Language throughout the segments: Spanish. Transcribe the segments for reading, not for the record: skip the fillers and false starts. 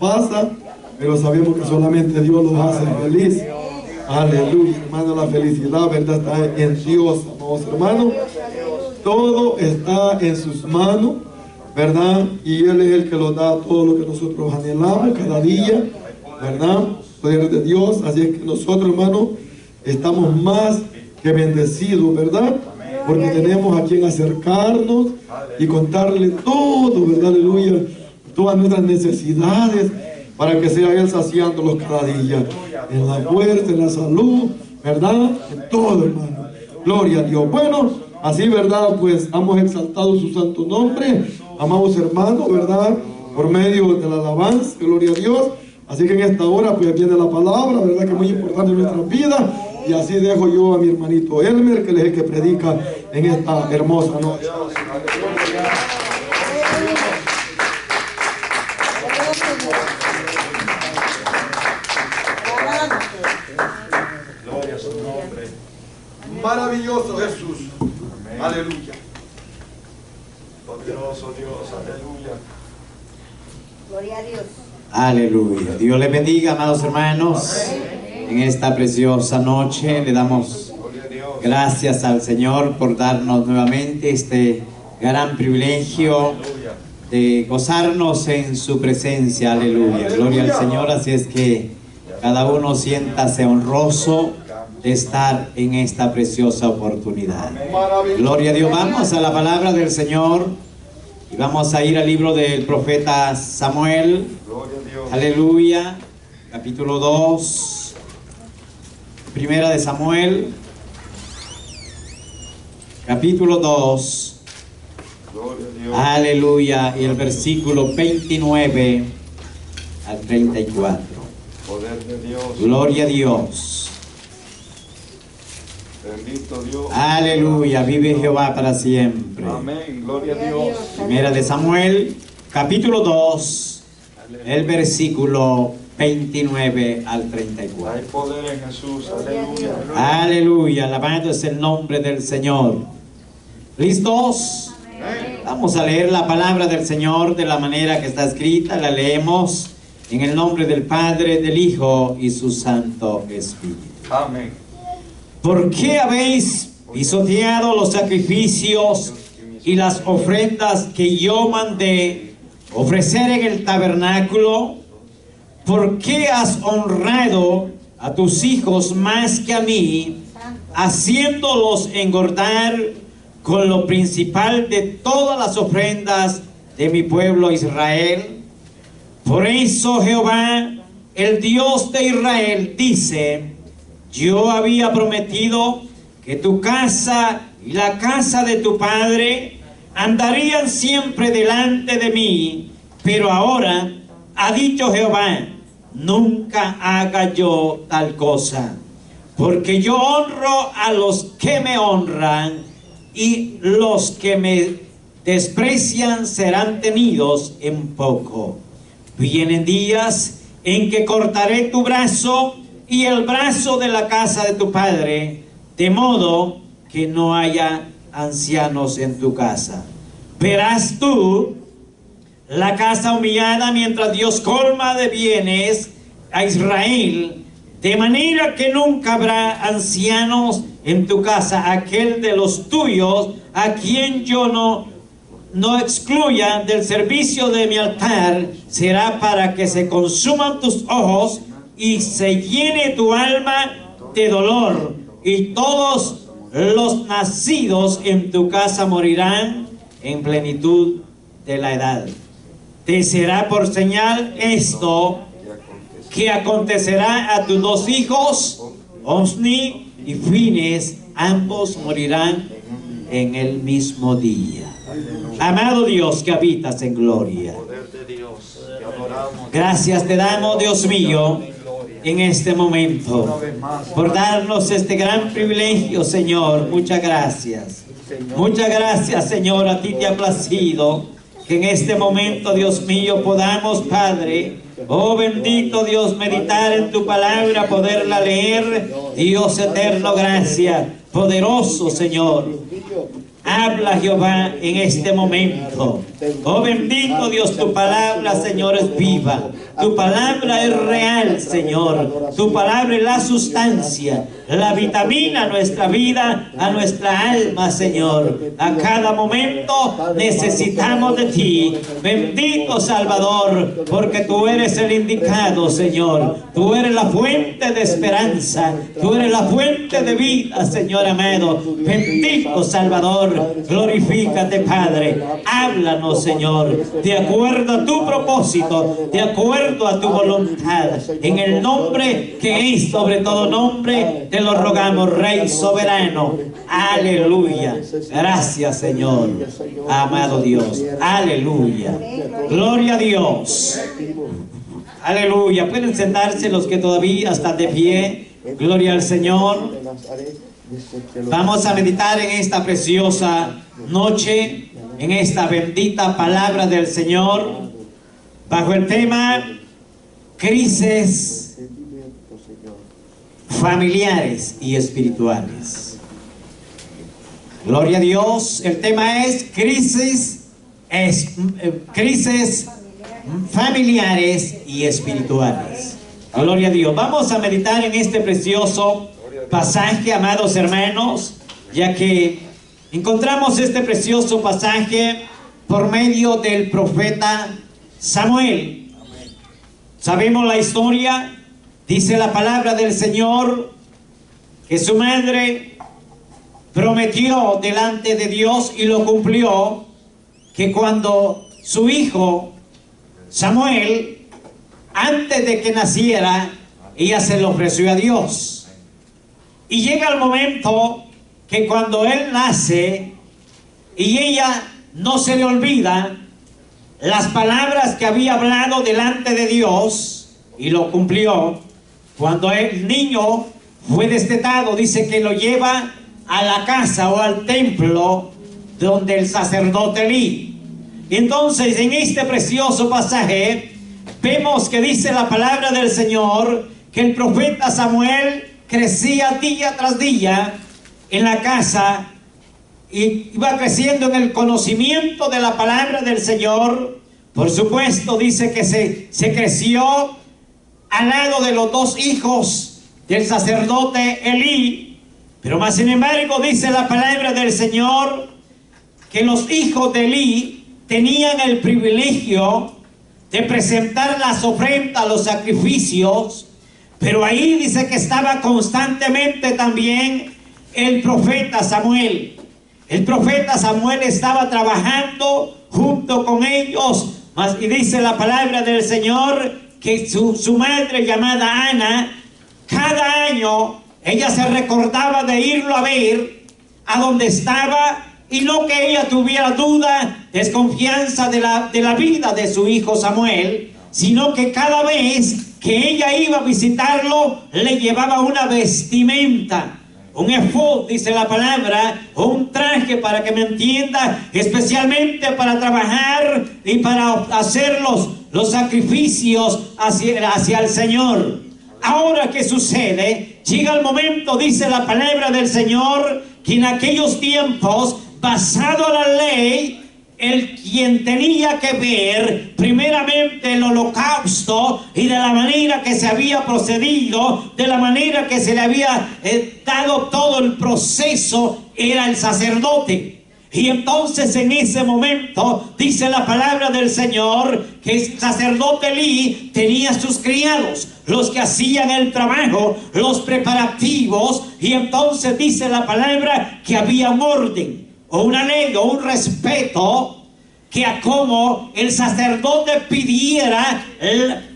pasa, pero sabemos que solamente Dios los hace feliz. Aleluya, hermano, la felicidad, ¿verdad? Está en Dios, amados hermanos. Todo está en sus manos, ¿verdad? Y Él es el que nos da todo lo que nosotros anhelamos cada día, ¿verdad? Poder de Dios. Así es que nosotros, hermanos, estamos más que bendecidos, ¿verdad? Porque tenemos a quien acercarnos y contarle todo, ¿verdad? Aleluya. Todas nuestras necesidades, para que sea Él saciándolos cada día. En la fuerza, en la salud, ¿verdad? En todo, hermano. Gloria a Dios. Bueno, así, ¿verdad? Pues hemos exaltado su santo nombre, amados hermanos, ¿verdad? Por medio de la alabanza, gloria a Dios. Así que en esta hora, pues viene la palabra, ¿verdad? Que es muy importante en nuestra vida. Y así dejo yo a mi hermanito Elmer, que él es el que predica en esta hermosa noche. Gloria a su nombre. Maravilloso Jesús. Amén. Aleluya. Poderoso Dios, aleluya. Gloria a Dios. Aleluya. Dios les bendiga, amados hermanos. En esta preciosa noche le damos gracias al Señor por darnos nuevamente este gran privilegio de gozarnos en su presencia. Aleluya. Gloria al Señor. Así es que cada uno siéntase honroso de estar en esta preciosa oportunidad. Gloria a Dios. Vamos a la palabra del Señor y vamos a ir al libro del profeta Samuel. Aleluya. Capítulo 2. Primera de Samuel. Capítulo 2. Aleluya. Y el versículo 29 al 34. Poder de Dios. Gloria a Dios. Bendito Dios. Aleluya. Vive Jehová para siempre. Amén. Gloria a Dios. Primera de Samuel, capítulo 2, el versículo 29 al 34. Hay poder en Jesús. Aleluya. Aleluya. Alabado es el nombre del Señor. ¿Listos? Vamos a leer la palabra del Señor de la manera que está escrita. La leemos en el nombre del Padre, del Hijo y su Santo Espíritu. Amén. ¿Por qué habéis pisoteado los sacrificios y las ofrendas que yo mandé ofrecer en el tabernáculo? ¿Por qué has honrado a tus hijos más que a mí, haciéndolos engordar con lo principal de todas las ofrendas de mi pueblo Israel? Por eso Jehová, el Dios de Israel, dice: yo había prometido que tu casa y la casa de tu padre andarían siempre delante de mí, pero ahora ha dicho Jehová: nunca haga yo tal cosa, porque yo honro a los que me honran, y los que me desprecian serán tenidos en poco. Vienen días en que cortaré tu brazo y el brazo de la casa de tu padre, de modo que no haya ancianos en tu casa. Verás tú la casa humillada mientras Dios colma de bienes a Israel, de manera que nunca habrá ancianos en tu casa. Aquel de los tuyos a quien yo no excluya del servicio de mi altar será para que se consuman tus ojos y se llene tu alma de dolor, y todos los nacidos en tu casa morirán en plenitud de la edad. Te será por señal esto, que acontecerá a tus dos hijos, Ofni y Fines, ambos morirán en el mismo día. Amado Dios que habitas en gloria, gracias te damos, Dios mío, en este momento, por darnos este gran privilegio, Señor. Muchas gracias. Muchas gracias, Señor. A ti te ha placido que en este momento, Dios mío, podamos, Padre, oh bendito Dios, meditar en tu palabra, poderla leer. Dios eterno, gracias. Poderoso, Señor. Habla, Jehová, en este momento. Oh bendito Dios, tu palabra, Señor, es viva. Tu palabra es real, Señor. Tu palabra es la sustancia, la vitamina a nuestra vida, a nuestra alma, Señor. A cada momento necesitamos de ti. Bendito Salvador, porque tú eres el indicado, Señor. Tú eres la fuente de esperanza. Tú eres la fuente de vida, Señor amado. Bendito Salvador, glorifícate, Padre. Háblanos, Señor, de acuerdo a tu propósito, de acuerdo a tu voluntad. En el nombre que es sobre todo nombre, te lo rogamos, Rey soberano. Aleluya. Gracias, Señor. Amado Dios. Aleluya. Gloria a Dios. Aleluya. Pueden sentarse los que todavía están de pie. Gloria al Señor. Vamos a meditar en esta preciosa noche, en esta bendita palabra del Señor, bajo el tema crisis familiares y espirituales. Gloria a Dios. El tema es crisis familiares y espirituales. Gloria a Dios. Vamos a meditar en este precioso pasaje, amados hermanos, ya que encontramos este precioso pasaje por medio del profeta Samuel. Sabemos la historia. Dice la palabra del Señor que su madre prometió delante de Dios y lo cumplió, que cuando su hijo Samuel, antes de que naciera, ella se lo ofreció a Dios. Y llega el momento que cuando él nace y ella no se le olvida las palabras que había hablado delante de Dios, y lo cumplió. Cuando el niño fue destetado, dice que lo lleva a la casa o al templo donde el sacerdote Elí. Y entonces en este precioso pasaje vemos que dice la palabra del Señor que el profeta Samuel crecía día tras día en la casa y iba creciendo en el conocimiento de la palabra del Señor. Por supuesto, dice que se creció al lado de los dos hijos del sacerdote Elí. Pero más sin embargo, dice la palabra del Señor que los hijos de Elí tenían el privilegio de presentar las ofrendas, los sacrificios. Pero ahí dice que estaba constantemente también el profeta Samuel. El profeta Samuel estaba trabajando junto con ellos. Y dice la palabra del Señor que su madre, llamada Ana, cada año ella se recordaba de irlo a ver a donde estaba, y no que ella tuviera duda, desconfianza de la vida de su hijo Samuel, sino que cada vez que ella iba a visitarlo, le llevaba una vestimenta, un efod, dice la palabra, o un traje, para que me entienda, especialmente para trabajar y para hacer los sacrificios hacia el Señor. Ahora, ¿qué sucede? Llega el momento, dice la palabra del Señor, que en aquellos tiempos, basado en la ley, quien tenía que ver primeramente el holocausto y de la manera que se había procedido, de la manera que se le había dado todo el proceso, era el sacerdote. Y entonces en ese momento dice la palabra del Señor que el sacerdote Elí tenía sus criados, los que hacían el trabajo, los preparativos. Y entonces dice la palabra que había un orden o una ley o un respeto, que a como el sacerdote pidiera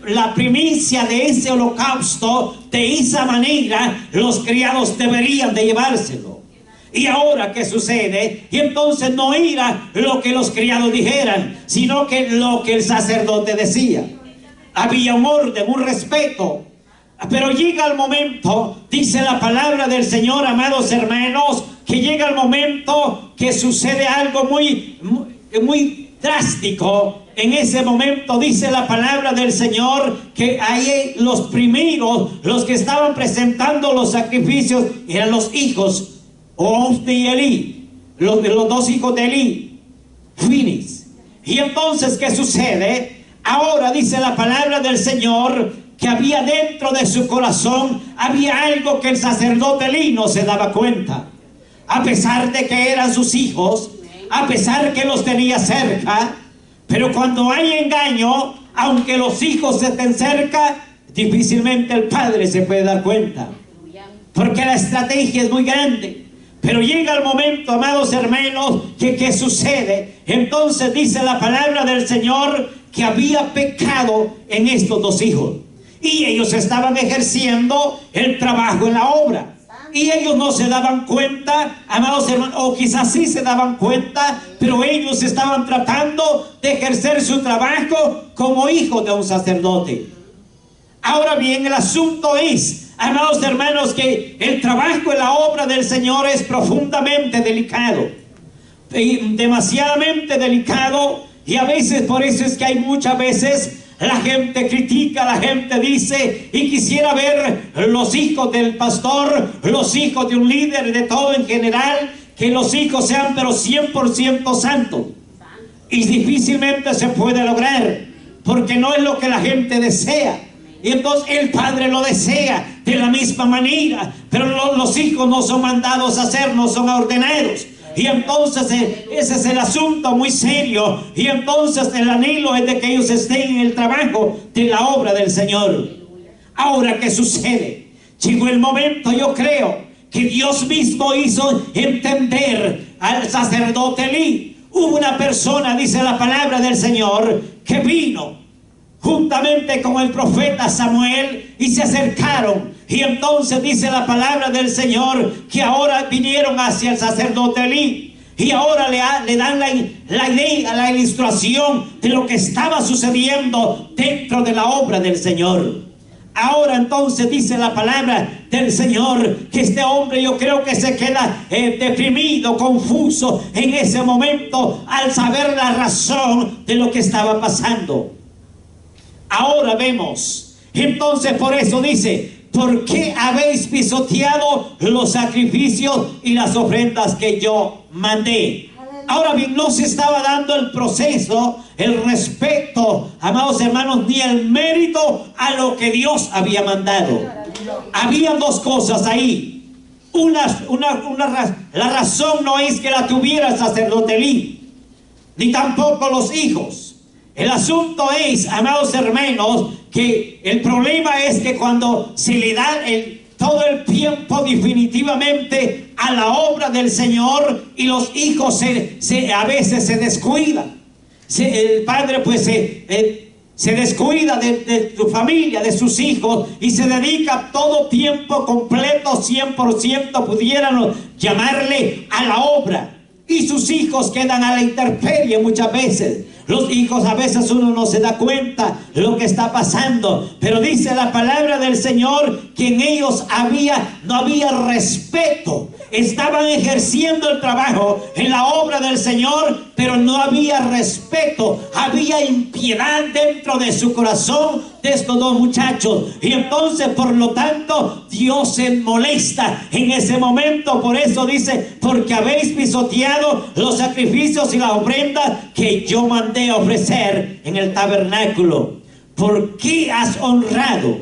la primicia de ese holocausto, de esa manera los criados deberían de llevárselo. Y ahora, ¿qué sucede? Y entonces no era lo que los criados dijeran, sino que lo que el sacerdote decía. Había un orden, un respeto. Pero llega el momento, dice la palabra del Señor, amados hermanos, que llega el momento que sucede algo muy drástico. En ese momento dice la palabra del Señor que ahí los primeros, los que estaban presentando los sacrificios, eran los hijos Ofni y Elí, los dos hijos de Elí, Finis. Y entonces, ¿qué sucede? Ahora dice la palabra del Señor que había dentro de su corazón, había algo que el sacerdote Elí no se daba cuenta. A pesar de que eran sus hijos, a pesar que los tenía cerca, pero cuando hay engaño, aunque los hijos estén cerca, difícilmente el padre se puede dar cuenta, porque la estrategia es muy grande. Pero llega el momento, amados hermanos, que ¿qué sucede? Entonces dice la palabra del Señor que había pecado en estos dos hijos, y ellos estaban ejerciendo el trabajo en la obra, y ellos no se daban cuenta, amados hermanos, o quizás sí se daban cuenta, pero ellos estaban tratando de ejercer su trabajo como hijos de un sacerdote. Ahora bien, el asunto es, amados hermanos, que el trabajo en la obra del Señor es profundamente delicado, demasiadamente delicado, y a veces por eso es que hay muchas veces la gente critica, la gente dice, y quisiera ver los hijos del pastor, los hijos de un líder, de todo en general, que los hijos sean pero 100% santos, y difícilmente se puede lograr, porque no es lo que la gente desea. Y entonces el padre lo desea de la misma manera, pero los hijos no son mandados a hacer, no son ordenados. Y entonces ese es el asunto muy serio. Y entonces el anhelo es de que ellos estén en el trabajo de la obra del Señor. Ahora, ¿qué sucede? Llegó el momento, yo creo, que Dios mismo hizo entender al sacerdote Elí. Hubo una persona, dice la palabra del Señor, que vino juntamente con el profeta Samuel y se acercaron, y entonces dice la palabra del Señor que ahora vinieron hacia el sacerdote Elí, y ahora le dan la idea, la ilustración de lo que estaba sucediendo dentro de la obra del Señor. Ahora entonces dice la palabra del Señor que este hombre, yo creo que se queda deprimido, confuso en ese momento al saber la razón de lo que estaba pasando. Ahora vemos, entonces por eso dice, ¿por qué habéis pisoteado los sacrificios y las ofrendas que yo mandé? Ahora bien, no se estaba dando el proceso, el respeto, amados hermanos, ni el mérito a lo que Dios había mandado. Había dos cosas ahí. La razón no es que la tuviera el sacerdote Elí, ni tampoco los hijos. El asunto es, amados hermanos, que el problema es que cuando se le da todo el tiempo definitivamente a la obra del Señor, y los hijos a veces se descuidan. El padre pues se descuida de su familia, de sus hijos, y se dedica todo tiempo completo, 100% pudieran llamarle, a la obra. Y sus hijos quedan a la intemperie muchas veces. Los hijos a veces uno no se da cuenta lo que está pasando, pero dice la palabra del Señor que en ellos no había respeto. Estaban ejerciendo el trabajo en la obra del Señor, pero no había respeto. Había impiedad dentro de su corazón de estos dos muchachos, y entonces por lo tanto Dios se molesta en ese momento. Por eso dice, porque habéis pisoteado los sacrificios y las ofrendas que yo mandé a ofrecer en el tabernáculo. ¿Por qué has honrado?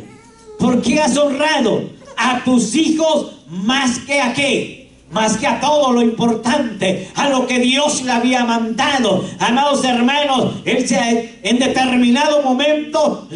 ¿Por qué has honrado a tus hijos más que a qué? Más que a todo lo importante, a lo que Dios le había mandado. Amados hermanos, en determinado momento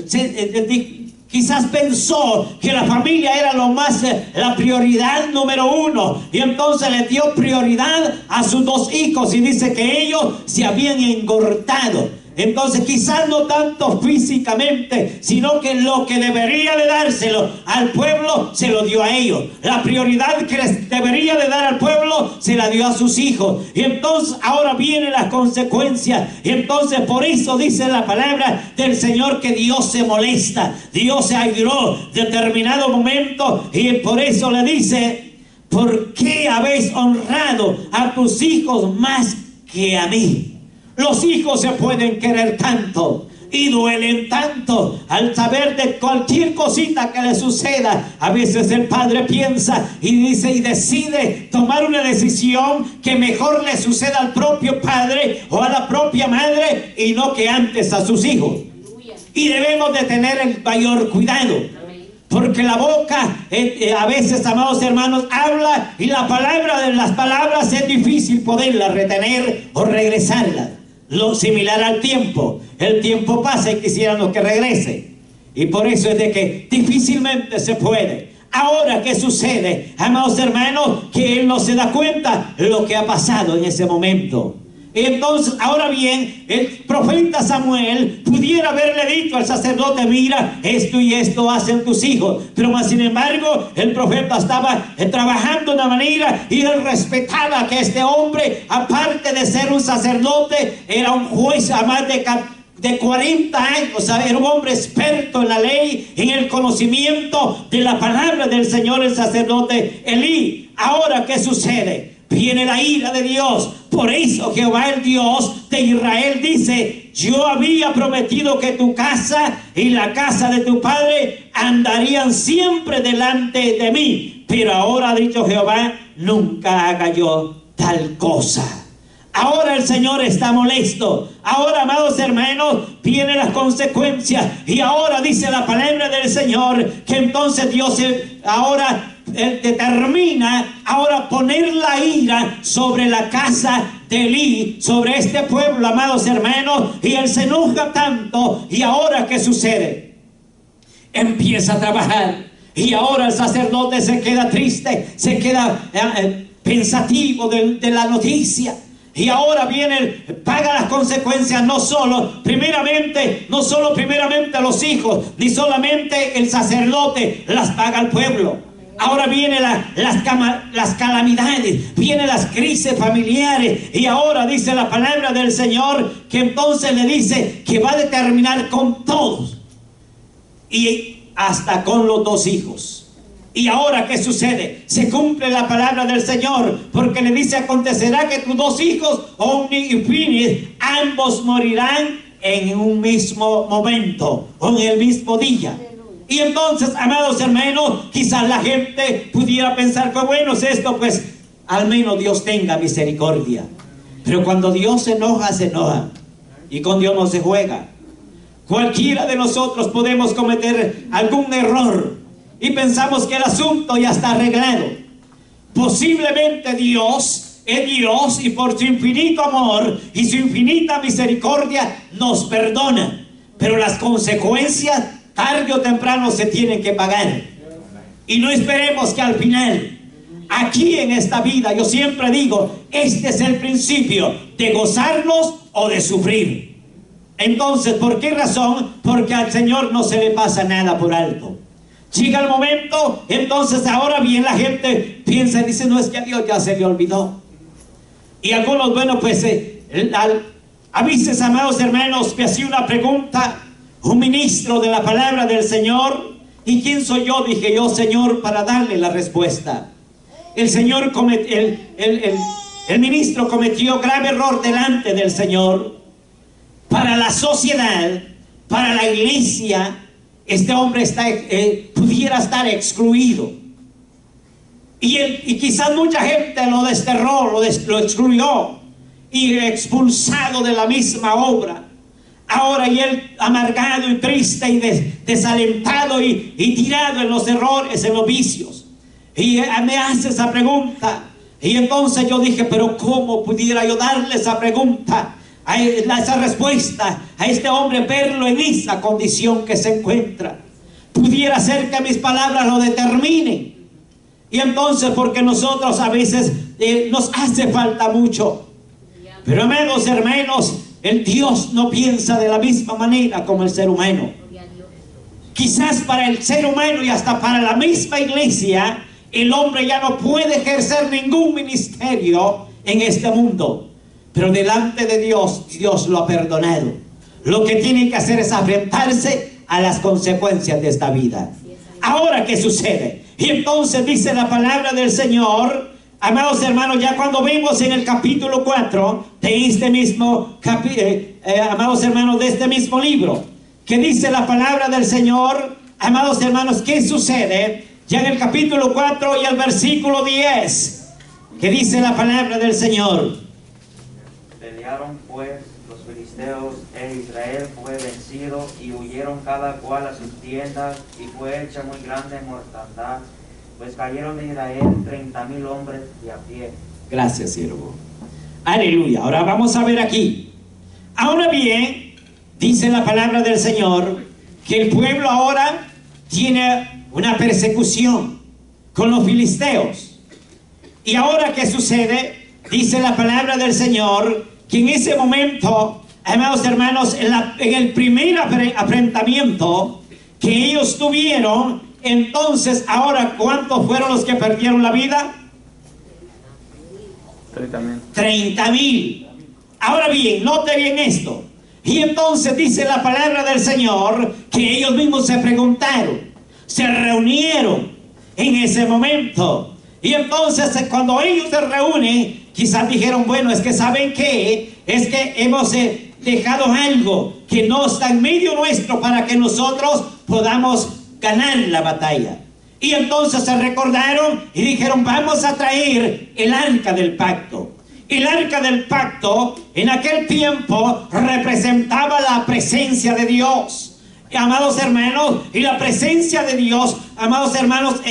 quizás pensó que la familia era la prioridad número uno, y entonces le dio prioridad a sus dos hijos, y dice que ellos se habían engordado. Entonces quizás no tanto físicamente, sino que lo que debería de dárselo al pueblo se lo dio a ellos. La prioridad que les debería de dar al pueblo se la dio a sus hijos. Y entonces ahora vienen las consecuencias. Y entonces por eso dice la palabra del Señor que Dios se molesta. Dios se airó en determinado momento, y por eso le dice, ¿por qué habéis honrado a tus hijos más que a mí? Los hijos se pueden querer tanto y duelen tanto al saber de cualquier cosita que le suceda. A veces el padre piensa y dice y decide tomar una decisión que mejor le suceda al propio padre o a la propia madre, y no que antes a sus hijos. Y debemos de tener el mayor cuidado. Porque la boca, a veces, amados hermanos, habla y las palabras es difícil poderlas retener o regresarlas. Lo similar al tiempo. El tiempo pasa y quisiéramos que regrese. Y por eso es de que difícilmente se puede. Ahora, ¿qué sucede? Amados hermanos, que él no se da cuenta de lo que ha pasado en ese momento. Y entonces, ahora bien, el profeta Samuel pudiera haberle dicho al sacerdote: mira, esto y esto hacen tus hijos. Pero más sin embargo, el profeta estaba trabajando de una manera y él respetaba que este hombre, aparte de ser un sacerdote, era un juez a más de 40 años. O sea, era un hombre experto en la ley, en el conocimiento de la palabra del Señor, el sacerdote Elí. Ahora, ¿qué sucede? Viene la ira de Dios. Por eso Jehová, el Dios de Israel, dice: yo había prometido que tu casa y la casa de tu padre andarían siempre delante de mí. Pero ahora, ha dicho Jehová, nunca haga yo tal cosa. Ahora el Señor está molesto. Ahora, amados hermanos, vienen las consecuencias. Y ahora dice la palabra del Señor que entonces Dios ahora determina ahora poner la ira sobre la casa de Elí, sobre este pueblo, amados hermanos. Y él se enoja tanto. Y ahora, ¿qué sucede? Empieza a trabajar. Y ahora el sacerdote se queda triste, se queda pensativo de la noticia. Y ahora viene, paga las consecuencias, no solo primeramente a los hijos, ni solamente el sacerdote, las paga el pueblo. Ahora vienen las calamidades, vienen las crisis familiares. Y ahora dice la palabra del Señor que entonces le dice que va a determinar con todos y hasta con los 2 hijos. Y ahora, ¿qué sucede? Se cumple la palabra del Señor, porque le dice: acontecerá que tus 2 hijos, Ofni y Finis, ambos morirán en un mismo momento o en el mismo día. Y entonces, amados hermanos, quizás la gente pudiera pensar: que bueno es esto, pues al menos Dios tenga misericordia. Pero cuando Dios se enoja, se enoja. Y con Dios no se juega. Cualquiera de nosotros podemos cometer algún error y pensamos que el asunto ya está arreglado. Posiblemente Dios es Dios y por su infinito amor y su infinita misericordia nos perdona. Pero las consecuencias, tarde o temprano, se tienen que pagar. Y no esperemos que al final, aquí en esta vida, yo siempre digo, este es el principio de gozarnos o de sufrir. Entonces, ¿por qué razón? Porque al Señor no se le pasa nada por alto. Llega el momento, entonces ahora bien la gente piensa y dice: no, es que a Dios ya se le olvidó. Y algunos, bueno, pues a veces, amados hermanos, me hacía una pregunta un ministro de la palabra del Señor. ¿Y quién soy yo? Dije yo, Señor, para darle la respuesta. El ministro cometió grave error delante del Señor. Para la sociedad, para la iglesia, este hombre pudiera estar excluido. Y quizás mucha gente lo desterró, lo excluyó y expulsado de la misma obra. Ahora, y él amargado y triste y desalentado y tirado en los errores, en los vicios. Y me hace esa pregunta. Y entonces yo dije: pero ¿cómo pudiera yo darle esa pregunta, esa respuesta a este hombre, verlo en esa condición que se encuentra? Pudiera ser que mis palabras lo determinen. Y entonces, porque nosotros a veces nos hace falta mucho. Pero, amados hermanos, el Dios no piensa de la misma manera como el ser humano. Quizás para el ser humano y hasta para la misma iglesia, el hombre ya no puede ejercer ningún ministerio en este mundo. Pero delante de Dios, Dios lo ha perdonado. Lo que tiene que hacer es enfrentarse a las consecuencias de esta vida. Ahora, ¿qué sucede? Y entonces dice la palabra del Señor, amados hermanos, ya cuando vemos en el capítulo 4 de este mismo amados hermanos, de este mismo libro, que dice la palabra del Señor, amados hermanos, ¿qué sucede? Ya en el capítulo 4 y el versículo 10, que dice la palabra del Señor: pelearon pues los filisteos filisteos, e Israel fue vencido, y huyeron cada cual a sus tiendas, y fue hecha muy grande mortandad, pues cayeron de Israel 30,000 hombres de a pie. Gracias, siervo. Aleluya. Ahora vamos a ver aquí. Ahora bien, dice la palabra del Señor que el pueblo ahora tiene una persecución con los filisteos. Y ahora, ¿qué sucede? Dice la palabra del Señor que en ese momento, amados hermanos, en el primer enfrentamiento que ellos tuvieron, entonces ahora, ¿cuántos fueron los que perdieron la vida? 30,000. Ahora bien, note bien esto. Y entonces dice la palabra del Señor que ellos mismos se preguntaron, se reunieron en ese momento. Y entonces cuando ellos se reúnen, quizás dijeron, bueno, es que ¿saben qué? Es que hemos dejado algo que no está en medio nuestro para que nosotros podamos ganar la batalla. Y entonces se recordaron y dijeron, vamos a traer el arca del pacto. El arca del pacto en aquel tiempo representaba la presencia de Dios, amados hermanos, y la presencia de Dios, amados hermanos,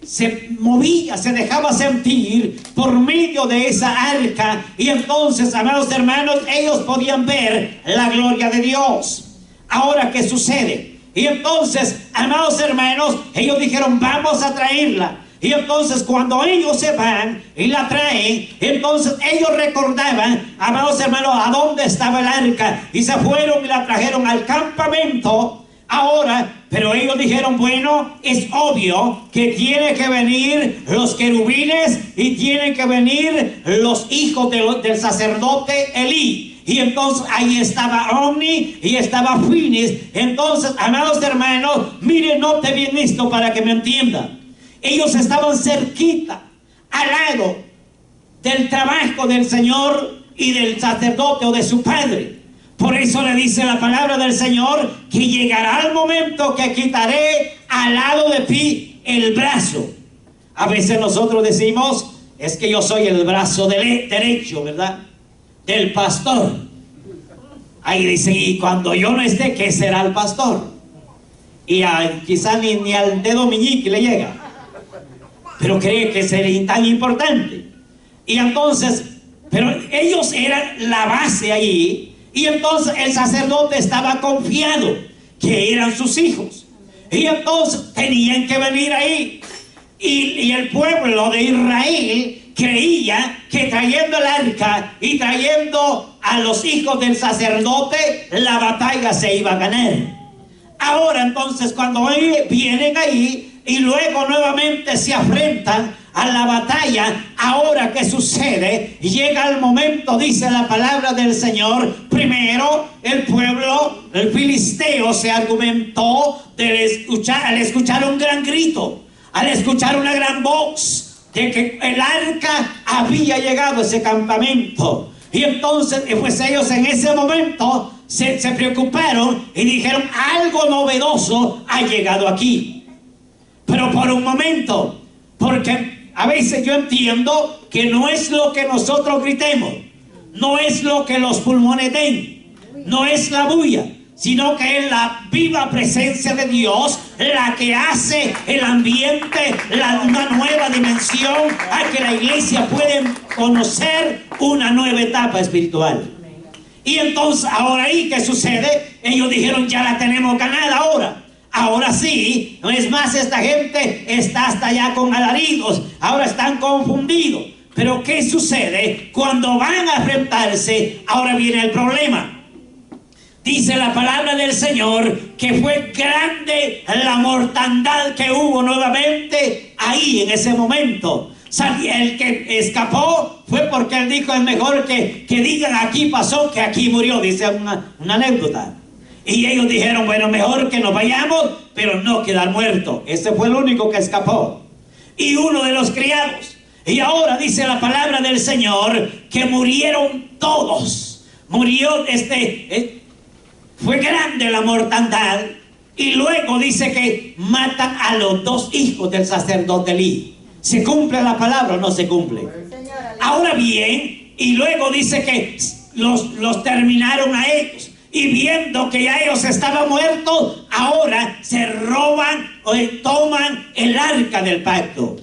se movía, se dejaba sentir por medio de esa arca. Y entonces, amados hermanos, ellos podían ver la gloria de Dios. Ahora, ¿qué sucede? Y entonces, amados hermanos, ellos dijeron, vamos a traerla. Y entonces cuando ellos se van y la traen, entonces ellos recordaban, amados hermanos, a dónde estaba el arca, y se fueron y la trajeron al campamento. Ahora, pero ellos dijeron, bueno, es obvio que tiene que venir los querubines y tienen que venir los hijos del sacerdote Elí. Y entonces ahí estaba Omni y estaba Finis. Entonces, amados hermanos, miren, note bien esto para que me entiendan. Ellos estaban cerquita, al lado del trabajo del Señor y del sacerdote o de su padre. Por eso le dice la palabra del Señor que llegará el momento que quitaré al lado de ti el brazo. A veces nosotros decimos, es que yo soy el brazo derecho, ¿verdad? Del pastor. Ahí dice, y cuando yo no esté, ¿qué será el pastor? Y quizás ni al dedo meñique le llega. Pero cree que sería tan importante. Y entonces, pero ellos eran la base allí. Y entonces el sacerdote estaba confiado que eran sus hijos. Y entonces tenían que venir ahí. Y el pueblo de Israel creía que trayendo el arca y trayendo a los hijos del sacerdote, la batalla se iba a ganar. Ahora entonces, cuando ellos vienen ahí y luego nuevamente se afrentan a la batalla, ahora ¿qué sucede? Llega el momento, dice la palabra del Señor. Primero el pueblo, el filisteo, se argumentó al escuchar un gran grito, al escuchar una gran voz de que el arca había llegado a ese campamento. Y entonces pues ellos en ese momento se preocuparon y dijeron, algo novedoso ha llegado aquí. Pero por un momento, porque a veces yo entiendo que no es lo que nosotros gritemos, no es lo que los pulmones den, no es la bulla, sino que es la viva presencia de Dios la que hace el ambiente, una nueva dimensión a que la iglesia pueda conocer una nueva etapa espiritual. Y entonces ahora ahí, ¿qué sucede? Ellos dijeron, ya la tenemos ganada ahora. Ahora sí, no es más, esta gente está hasta allá con alaridos, ahora están confundidos. Pero ¿qué sucede? Cuando van a enfrentarse, ahora viene el problema. Dice la palabra del Señor que fue grande la mortandad que hubo nuevamente ahí en ese momento. El que escapó fue porque él dijo, es mejor que digan aquí pasó que aquí murió, dice una anécdota. Y ellos dijeron, bueno, mejor que nos vayamos, pero no quedar muertos. Ese fue el único que escapó. Y uno de los criados. Y ahora dice la palabra del Señor que murieron todos. Murió fue grande la mortandad. Y luego dice que matan a los dos hijos del sacerdote Elí. ¿Se cumple la palabra o no se cumple? Ahora bien, y luego dice que los terminaron a ellos. Y viendo que ya ellos estaban muertos, ahora se roban o toman el arca del pacto.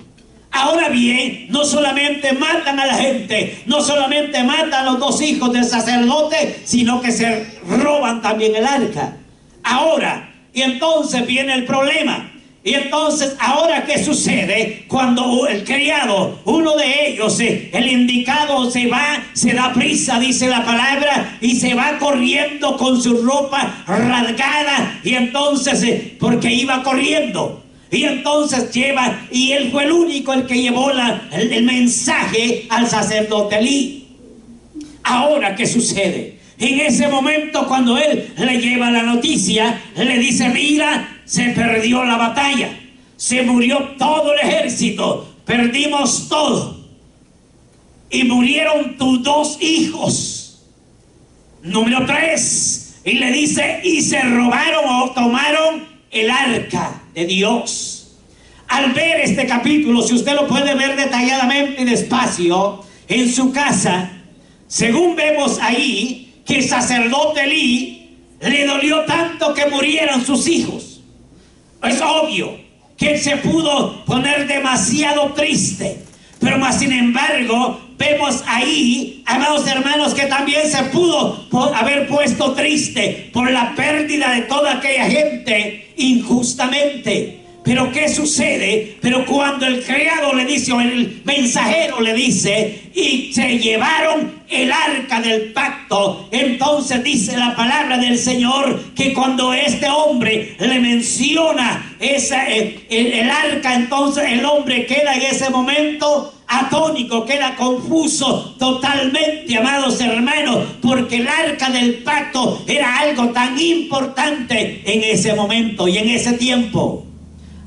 Ahora bien, no solamente matan a la gente, no solamente matan a los 2 hijos del sacerdote, sino que se roban también el arca. Ahora, y entonces viene el problema. Y entonces, ahora, ¿qué sucede? Cuando el criado, uno de ellos, el indicado, se va, se da prisa, dice la palabra, y se va corriendo con su ropa rasgada, y entonces, porque iba corriendo, y entonces lleva, y él fue el único el que llevó el mensaje al sacerdote Elí. Ahora, ¿qué sucede? En ese momento, cuando él le lleva la noticia, le dice: mira, se perdió la batalla, se murió todo el ejército, perdimos todo, y murieron tus 2 hijos. Número 3, y le dice: y se robaron o tomaron el arca de Dios. Al ver este capítulo, si usted lo puede ver detalladamente y despacio en su casa, según vemos ahí, que el sacerdote Elí le dolió tanto que murieran sus hijos. Es obvio que él se pudo poner demasiado triste, pero más sin embargo vemos ahí, amados hermanos, que también se pudo haber puesto triste por la pérdida de toda aquella gente injustamente. Pero ¿qué sucede? Pero cuando el criado le dice, o el mensajero le dice: y se llevaron el arca del pacto, entonces dice la palabra del Señor que cuando este hombre le menciona el arca, entonces el hombre queda en ese momento atónico, queda confuso totalmente, amados hermanos, porque el arca del pacto era algo tan importante en ese momento y en ese tiempo.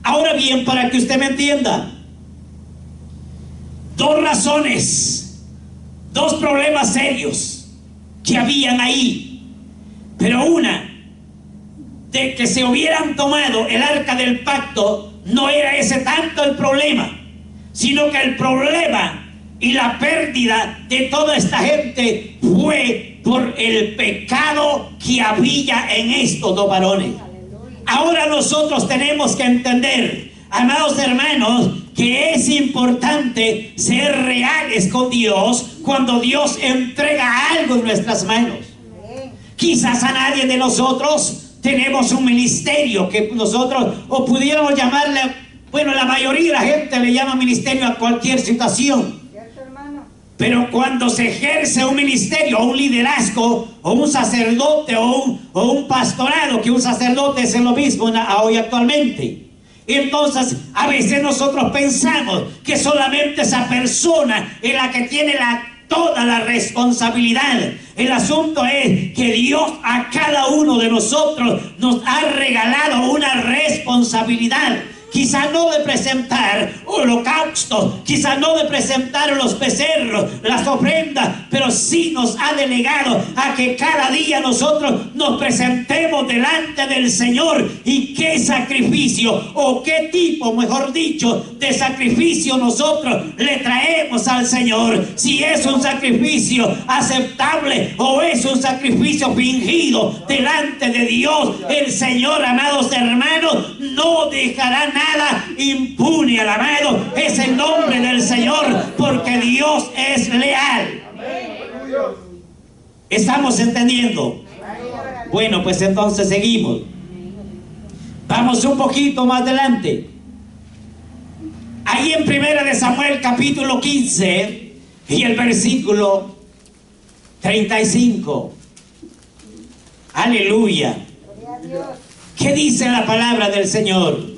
Ahora bien, para que usted me entienda, 2 razones, 2 problemas serios que habían ahí. Pero una, de que se hubieran tomado el arca del pacto, no era ese tanto el problema, sino que el problema y la pérdida de toda esta gente fue por el pecado que había en estos 2 varones. Ahora nosotros tenemos que entender, amados hermanos, que es importante ser reales con Dios cuando Dios entrega algo en nuestras manos. Quizás a nadie de nosotros tenemos un ministerio que nosotros, o pudiéramos llamarle, bueno, la mayoría de la gente le llama ministerio a cualquier situación. Pero cuando se ejerce un ministerio, o un liderazgo, o un sacerdote, o un pastorado, que un sacerdote es lo mismo hoy actualmente. Y entonces a veces nosotros pensamos que solamente esa persona es la que tiene toda la responsabilidad. El asunto es que Dios a cada uno de nosotros nos ha regalado una responsabilidad. Quizá no de presentar holocaustos, quizá no de presentar los becerros, las ofrendas, pero sí nos ha delegado a que cada día nosotros nos presentemos delante del Señor. Y qué sacrificio, o qué tipo, mejor dicho, de sacrificio nosotros le traemos al Señor. Si es un sacrificio aceptable o es un sacrificio fingido delante de Dios, el Señor, amados hermanos, no dejará nada impune. Alabado es el nombre del Señor, porque Dios es leal. ¿Estamos entendiendo? Bueno, pues entonces seguimos. Vamos un poquito más adelante. Ahí en 1 de Samuel capítulo 15 y el versículo 35. Aleluya. ¿Qué dice la palabra del Señor?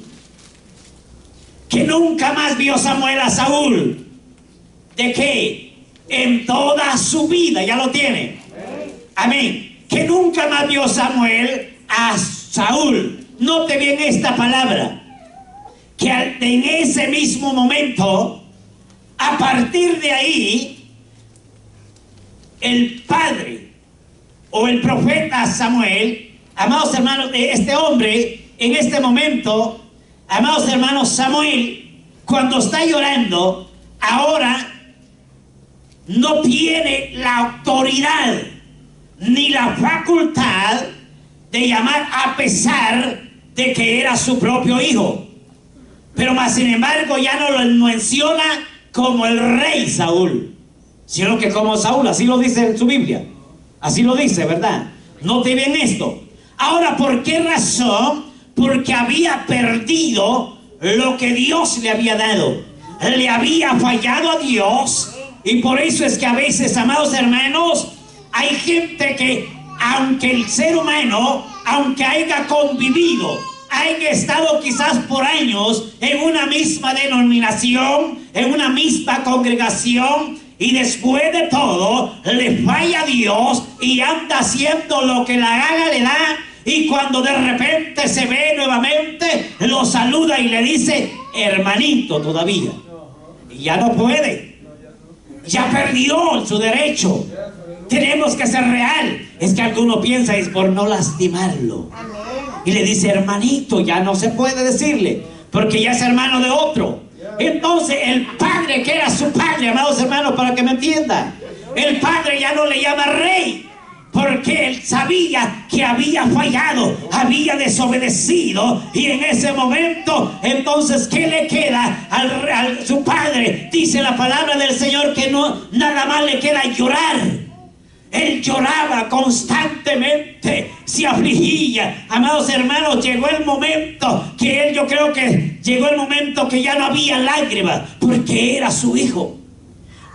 Que nunca más vio Samuel a Saúl. ¿De qué? En toda su vida. Ya lo tiene. Amén. Que nunca más vio Samuel a Saúl. Note bien esta palabra. Que en ese mismo momento, a partir de ahí, el padre o el profeta Samuel, amados hermanos, este hombre, en este momento, amados hermanos, Samuel, cuando está llorando, ahora no tiene la autoridad ni la facultad de llamar a pesar de que era su propio hijo. Pero más sin embargo ya no lo menciona como el rey Saúl, sino que como Saúl. Así lo dice en su Biblia. Así lo dice, ¿verdad? Note bien esto. Ahora, ¿por qué razón? Porque había perdido lo que Dios le había dado. Le había fallado a Dios. Y por eso es que a veces, amados hermanos, hay gente que, aunque el ser humano, aunque haya convivido, haya estado quizás por años en una misma denominación, en una misma congregación, y después de todo le falla a Dios y anda haciendo lo que la gana le da, y cuando de repente se ve nuevamente, lo saluda y le dice hermanito todavía, y ya no puede, ya perdió su derecho. Tenemos que ser real. Es que alguno piensa es por no lastimarlo, y le dice hermanito. Ya no se puede decirle porque ya es hermano de otro. Entonces el padre, que era su padre, amados hermanos, para que me entiendan, el padre ya no le llama rey, porque él sabía que había fallado, había desobedecido. Y en ese momento, entonces, ¿qué le queda a su padre? Dice la palabra del Señor que no, nada más le queda llorar. Él lloraba constantemente, se afligía. Amados hermanos, llegó el momento que él, yo creo que llegó el momento que ya no había lágrimas, porque era su hijo.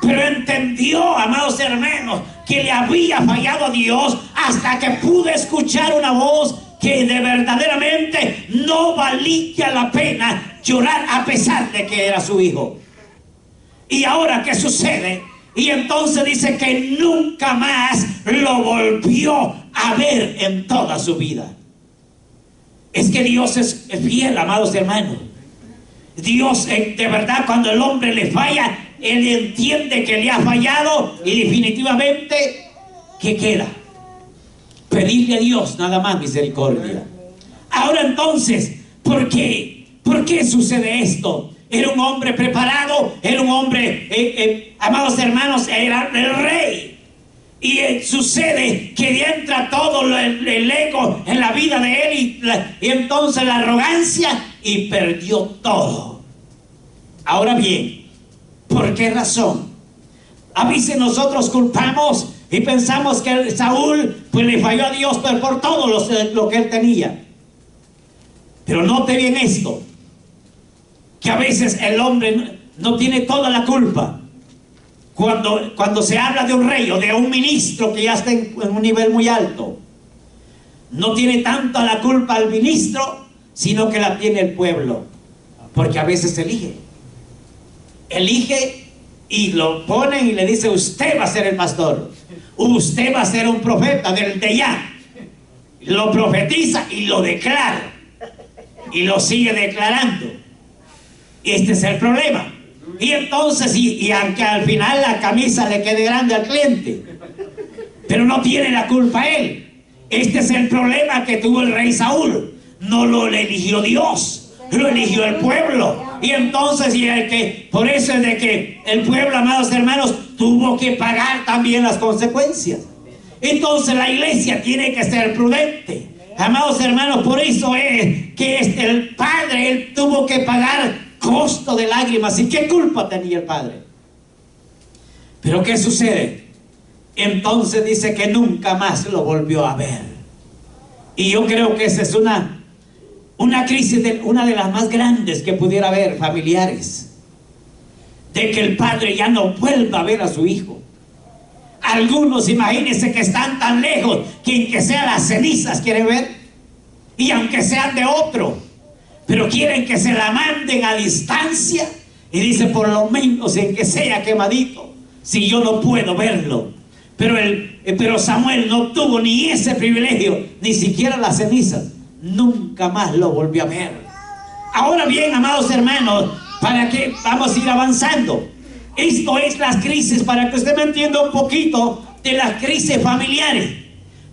Pero entendió, amados hermanos, que le había fallado a Dios, hasta que pudo escuchar una voz que de verdaderamente no valía la pena llorar, a pesar de que era su hijo. ¿Y ahora qué sucede? Y entonces dice que nunca más lo volvió a ver en toda su vida. Es que Dios es fiel, amados hermanos. Dios, de verdad, cuando el hombre le falla, él entiende que le ha fallado, y definitivamente, ¿qué queda? Pedirle a Dios nada más misericordia. Ahora entonces, ¿por qué? ¿Por qué sucede esto? Era un hombre preparado, era un hombre, amados hermanos, era el rey. Y sucede que entra todo el ego en la vida de él, y entonces la arrogancia, y perdió todo. Ahora bien, ¿por qué razón? A veces nosotros culpamos y pensamos que Saúl pues le falló a Dios por todo lo que él tenía. Pero note bien esto, que a veces el hombre no tiene toda la culpa. Cuando se habla de un rey o de un ministro que ya está en un nivel muy alto, no tiene tanta la culpa el ministro, sino que la tiene el pueblo. Porque a veces elige y lo ponen y le dice: usted va a ser el pastor, usted va a ser un profeta del de ya. Lo profetiza y lo declara, y lo sigue declarando. Este es el problema. Y entonces, y aunque al final la camisa le quede grande al cliente, pero no tiene la culpa él. Este es el problema que tuvo el rey Saúl. No lo eligió Dios, lo eligió el pueblo. Y entonces, por eso es de que el pueblo, amados hermanos, tuvo que pagar también las consecuencias. Entonces la iglesia tiene que ser prudente, amados hermanos. Por eso es que el padre, él tuvo que pagar costo de lágrimas. ¿Y qué culpa tenía el padre? Pero ¿qué sucede? Entonces dice que nunca más lo volvió a ver. Y yo creo que esa es una crisis, una de las más grandes que pudiera haber, familiares, de que el padre ya no vuelva a ver a su hijo. Algunos, imagínense, que están tan lejos que sea las cenizas quieren ver, y aunque sean de otro, pero quieren que se la manden a distancia, y dice: por lo menos en que sea quemadito, si yo no puedo verlo. Pero Samuel no tuvo ni ese privilegio, ni siquiera las cenizas. Nunca más lo volvió a ver. Ahora bien, amados hermanos, para que vamos a ir avanzando, esto es las crisis, para que usted me entienda un poquito de las crisis familiares.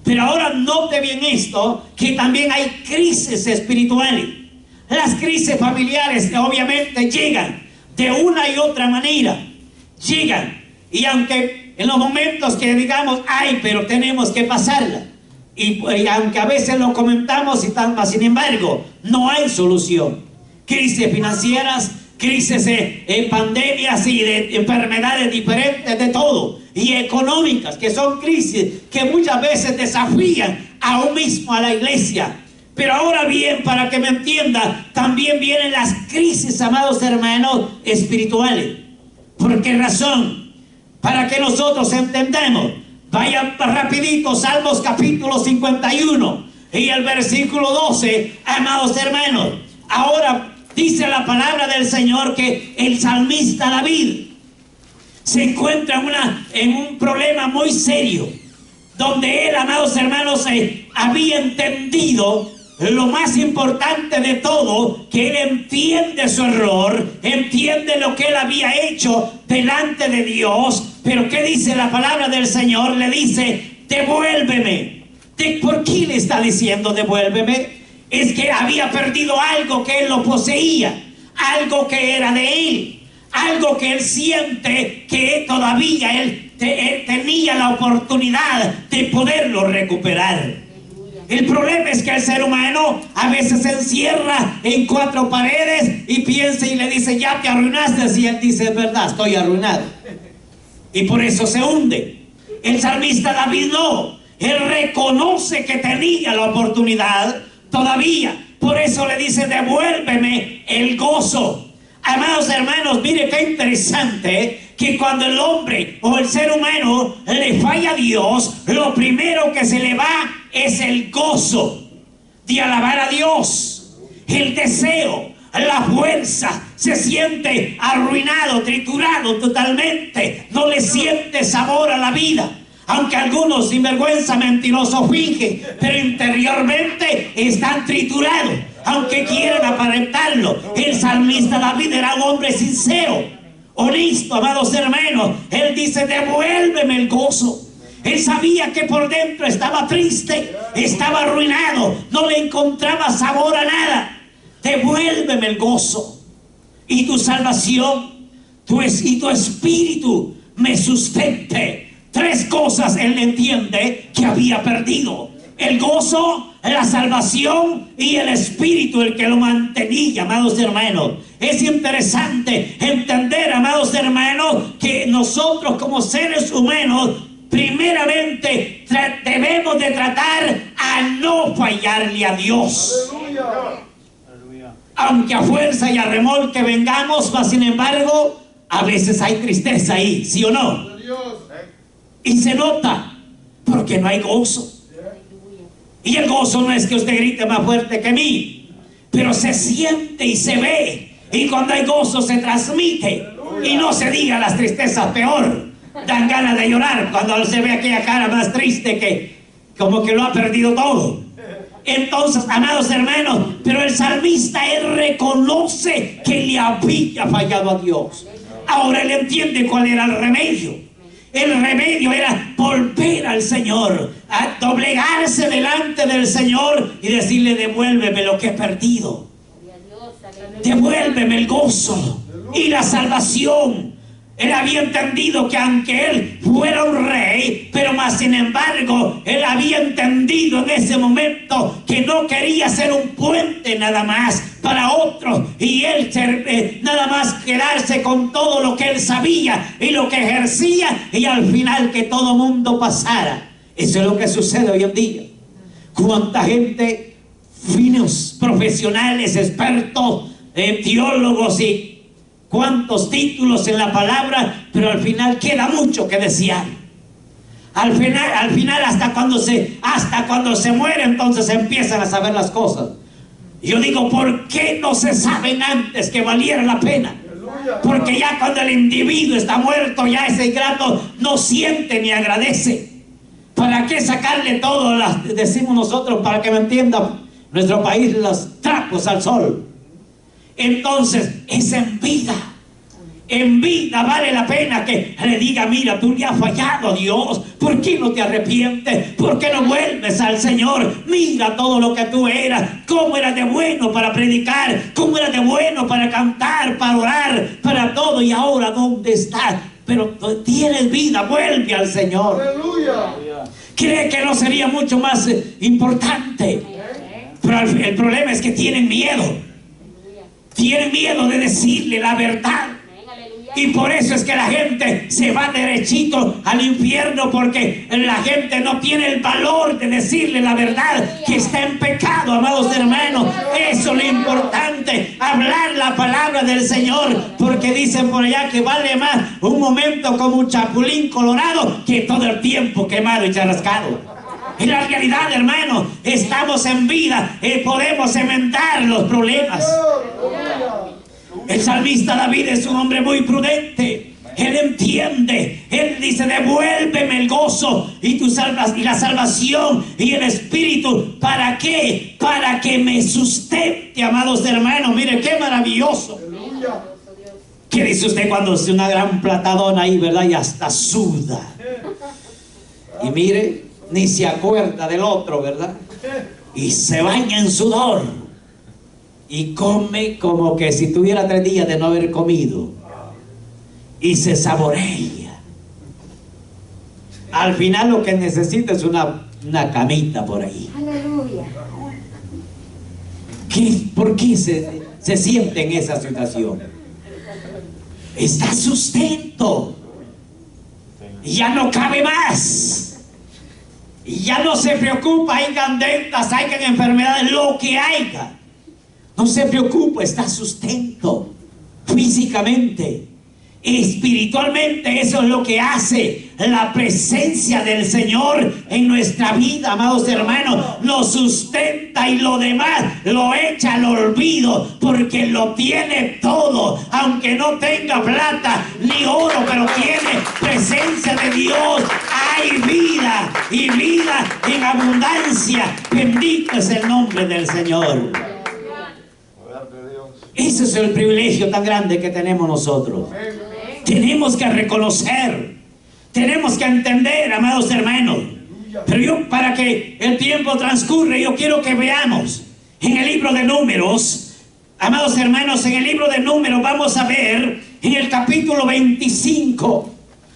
Pero ahora note bien esto, que también hay crisis espirituales. Las crisis familiares obviamente llegan de una y otra manera, llegan, y aunque en los momentos que digamos, ay, pero tenemos que pasarla. Y aunque a veces lo comentamos y tal, sin embargo, no hay solución. Crisis financieras, crisis pandemias y de enfermedades diferentes, de todo. Y económicas, que son crisis que muchas veces desafían aún mismo a la iglesia. Pero ahora bien, para que me entienda, también vienen las crisis, amados hermanos, espirituales. ¿Por qué razón? Para que nosotros entendamos. Vayan rapidito, Salmos capítulo 51 y el versículo 12, amados hermanos. Ahora dice la palabra del Señor que el salmista David se encuentra en un problema muy serio, donde él, amados hermanos, había entendido lo más importante de todo, que él entiende su error, entiende lo que él había hecho delante de Dios. Pero ¿qué dice la palabra del Señor? Le dice, devuélveme. ¿Por qué le está diciendo devuélveme? Es que había perdido algo que él lo poseía, algo que era de él, algo que él siente que todavía él tenía la oportunidad de poderlo recuperar. El problema es que el ser humano a veces se encierra en cuatro paredes y piensa y le dice, ya te arruinaste, y él dice, es verdad, estoy arruinado. Y por eso se hunde. El salmista David no, él reconoce que tenía la oportunidad todavía, por eso le dice, devuélveme el gozo. Amados hermanos, mire qué interesante, que cuando el hombre o el ser humano le falla a Dios, lo primero que se le va es el gozo de alabar a Dios, el deseo, la fuerza. Se siente arruinado, triturado totalmente, no le siente sabor a la vida. Aunque algunos sinvergüenza mentirosos fingen, pero interiormente están triturados, aunque quieran aparentarlo. El salmista David era un hombre sincero, honesto, amados hermanos. Él dice, devuélveme el gozo. Él sabía que por dentro estaba triste, estaba arruinado, no le encontraba sabor a nada. Devuélveme el gozo y tu salvación, y tu espíritu me sustente. Tres cosas él entiende que había perdido: el gozo, la salvación y el espíritu, el que lo mantenía, amados hermanos. Es interesante entender, amados hermanos, que nosotros como seres humanos, primeramente debemos de tratar a no fallarle a Dios. Aunque a fuerza y a remolque vengamos, mas sin embargo, a veces hay tristeza ahí, ¿sí o no? Y se nota, porque no hay gozo. Y el gozo no es que usted grite más fuerte que mí, pero se siente y se ve. Y cuando hay gozo se transmite. Y no se diga las tristezas, peor. Dan ganas de llorar cuando se ve aquella cara más triste que como que lo ha perdido todo. Entonces, amados hermanos, pero el salmista, él reconoce que le había fallado a Dios. Ahora él entiende cuál era el remedio. El remedio era volver al Señor, a doblegarse delante del Señor y decirle, devuélveme lo que he perdido. Devuélveme el gozo y la salvación. Él había entendido que aunque él fuera un rey, pero más sin embargo, él había entendido en ese momento que no quería ser un puente nada más para otros, y él nada más quedarse con todo lo que él sabía y lo que ejercía, y al final que todo mundo pasara. Eso es lo que sucede hoy en día. Cuánta gente, finos, profesionales, expertos, teólogos y cuántos títulos en la palabra, pero al final queda mucho que desear. Al final hasta cuando se muere, entonces empiezan a saber las cosas. Yo digo, ¿por qué no se saben antes que valiera la pena? Porque ya cuando el individuo está muerto, ya ese ingrato no siente ni agradece. ¿Para qué sacarle todo, decimos nosotros, para que me entienda nuestro país, los trapos al sol? Entonces es en vida. En vida vale la pena que le diga, mira, tú le has fallado a Dios, ¿por qué no te arrepientes? ¿Por qué no vuelves al Señor? Mira todo lo que tú eras, cómo eras de bueno para predicar, cómo eras de bueno para cantar, para orar, para todo, y ahora ¿dónde estás? pero tienes vida, vuelve al Señor. Aleluya. Cree que no sería mucho más importante. Pero el problema es que tienen miedo. Tienen miedo de decirle la verdad. Y por eso es que la gente se va derechito al infierno, porque la gente no tiene el valor de decirle la verdad, que está en pecado, amados hermanos. Eso es lo importante, hablar la palabra del Señor, porque dicen por allá que vale más un momento como un chapulín colorado que todo el tiempo quemado y charrascado. En la realidad, hermanos, estamos en vida y podemos enmendar los problemas. El salmista David es un hombre muy prudente. Él entiende. Él dice: devuélveme el gozo y la salvación y el espíritu. ¿Para qué? Para que me sustente, amados hermanos. Mire qué maravilloso. ¿Qué dice usted cuando hace una gran platadona ahí, verdad? Y hasta suda. Y mire, ni se acuerda del otro, ¿verdad? Y se baña en sudor. Y come como que si tuviera 3 días de no haber comido. Y se saborea. Al final lo que necesita es una camita por ahí. Aleluya. ¿Por qué se siente en esa situación? Está sustento. Y ya no cabe más. Y ya no se preocupa, hayan dentas, hayan enfermedades, lo que haya. No se preocupe, está sustento físicamente, espiritualmente. Eso es lo que hace la presencia del Señor en nuestra vida, amados hermanos. Nos sustenta y lo demás lo echa al olvido, porque lo tiene todo. Aunque no tenga plata ni oro, pero tiene presencia de Dios. Hay vida y vida en abundancia. Bendito es el nombre del Señor. Ese es el privilegio tan grande que tenemos nosotros. Tenemos que reconocer, tenemos que entender, amados hermanos. Pero yo, para que el tiempo transcurra, yo quiero que veamos en el libro de Números, amados hermanos, en el libro de Números vamos a ver en el capítulo 25.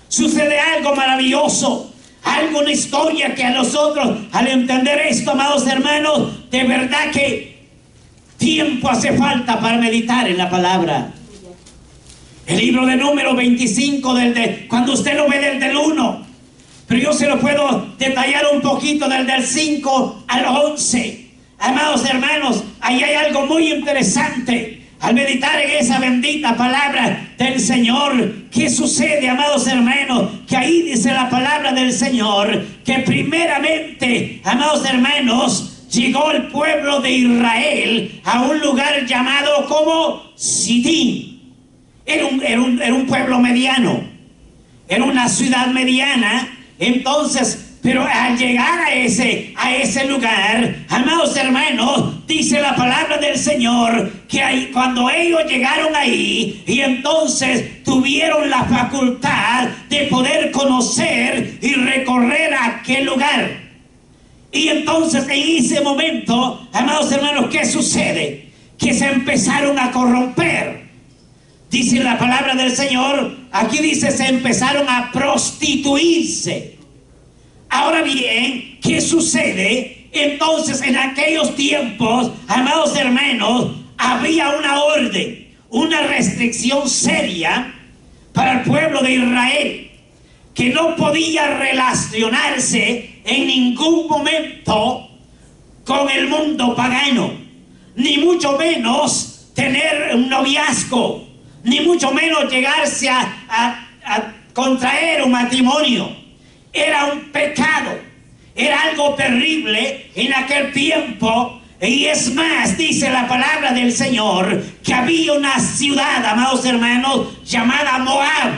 Sucede algo maravilloso, una historia que a nosotros, al entender esto, amados hermanos, de verdad que tiempo hace falta para meditar en la palabra. El libro de Números 25, cuando usted lo ve del 1, pero yo se lo puedo detallar un poquito del 5 al 11. Amados hermanos, ahí hay algo muy interesante. Al meditar en esa bendita palabra del Señor, ¿qué sucede, amados hermanos? Que ahí dice la palabra del Señor, que primeramente, amados hermanos, llegó el pueblo de Israel a un lugar llamado como Sitín. Era un pueblo mediano, era una ciudad mediana. Entonces, pero al llegar a ese lugar, amados hermanos, dice la palabra del Señor que cuando ellos llegaron ahí, y entonces tuvieron la facultad de poder conocer y recorrer aquel lugar. Y entonces en ese momento, amados hermanos, ¿qué sucede? Que se empezaron a corromper. Dice la palabra del Señor, aquí dice, se empezaron a prostituirse. Ahora bien, ¿qué sucede? Entonces en aquellos tiempos, amados hermanos, había una orden, una restricción seria para el pueblo de Israel, que no podía relacionarse en ningún momento con el mundo pagano, ni mucho menos tener un noviazgo, ni mucho menos llegarse a contraer un matrimonio. Era un pecado, era algo terrible en aquel tiempo. Y es más, dice la palabra del Señor, que había una ciudad, amados hermanos, llamada Moab.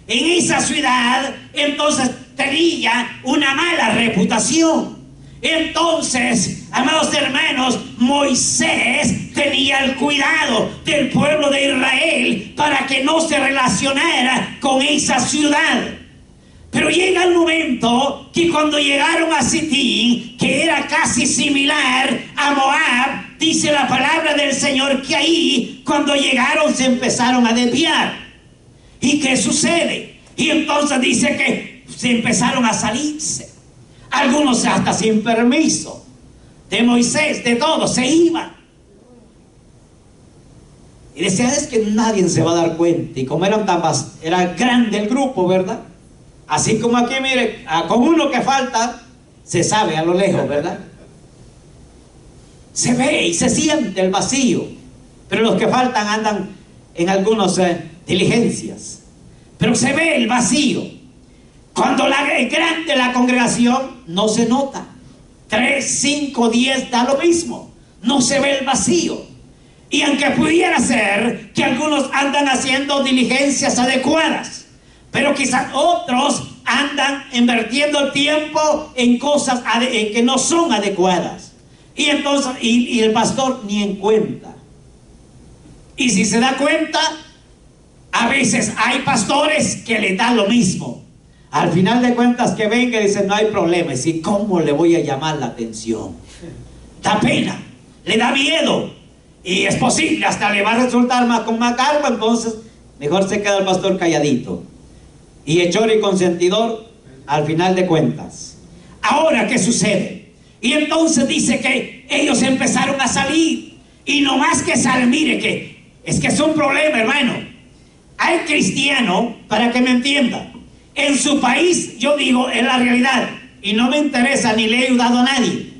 En esa ciudad, entonces, tenía una mala reputación. Entonces, amados hermanos, Moisés tenía el cuidado del pueblo de Israel para que no se relacionara con esa ciudad. Pero llega el momento que cuando llegaron a Sitín, que era casi similar a Moab, dice la palabra del Señor que ahí, cuando llegaron, se empezaron a desviar. ¿Y qué sucede? Y entonces dice que se empezaron a salirse. Algunos hasta sin permiso de Moisés, de todos, se iban. Y decía, es que nadie se va a dar cuenta. Y como era grande el grupo, ¿verdad? Así como aquí, mire, con uno que falta, se sabe a lo lejos, ¿verdad? Se ve y se siente el vacío. Pero los que faltan andan en algunas diligencias. Pero se ve el vacío. Cuando es grande la congregación, no se nota. 3, 5, 10 da lo mismo. No se ve el vacío. Y aunque pudiera ser que algunos andan haciendo diligencias adecuadas, pero quizás otros andan invirtiendo el tiempo en cosas que no son adecuadas. Y entonces, y el pastor ni en cuenta. Y si se da cuenta, a veces hay pastores que le dan lo mismo. Al final de cuentas que venga y dicen, no hay problema. Y ¿cómo le voy a llamar la atención? Da pena, le da miedo. Y es posible, hasta le va a resultar con más cargo. Entonces, mejor se queda el pastor calladito. Y hechor y consentidor, al final de cuentas. Ahora, ¿qué sucede? Y entonces dice que ellos empezaron a salir. Y no más que salen, mire que es un problema, hermano. Hay cristianos, para que me entiendan, en su país, yo digo, es la realidad. Y no me interesa ni le he ayudado a nadie.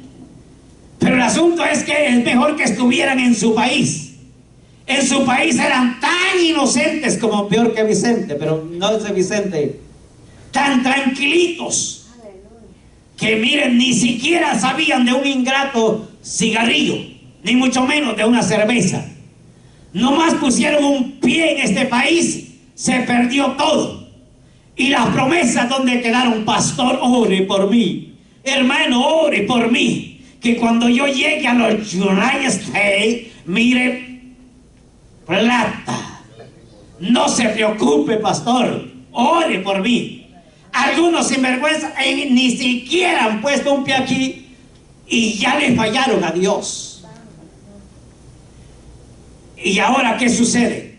Pero el asunto es que es mejor que estuvieran en su país. En su país eran tan inocentes como peor que Vicente, pero no es Vicente, tan tranquilitos, que miren, ni siquiera sabían de un ingrato cigarrillo, ni mucho menos de una cerveza. Nomás pusieron un pie en este país, se perdió todo. Y las promesas donde quedaron, pastor, ore por mí, hermano, ore por mí, que cuando yo llegue a los United States, mire, plata. No se preocupe, pastor, ore por mí. Algunos sinvergüenza ni siquiera han puesto un pie aquí y ya le fallaron a Dios. Y ahora, ¿qué sucede?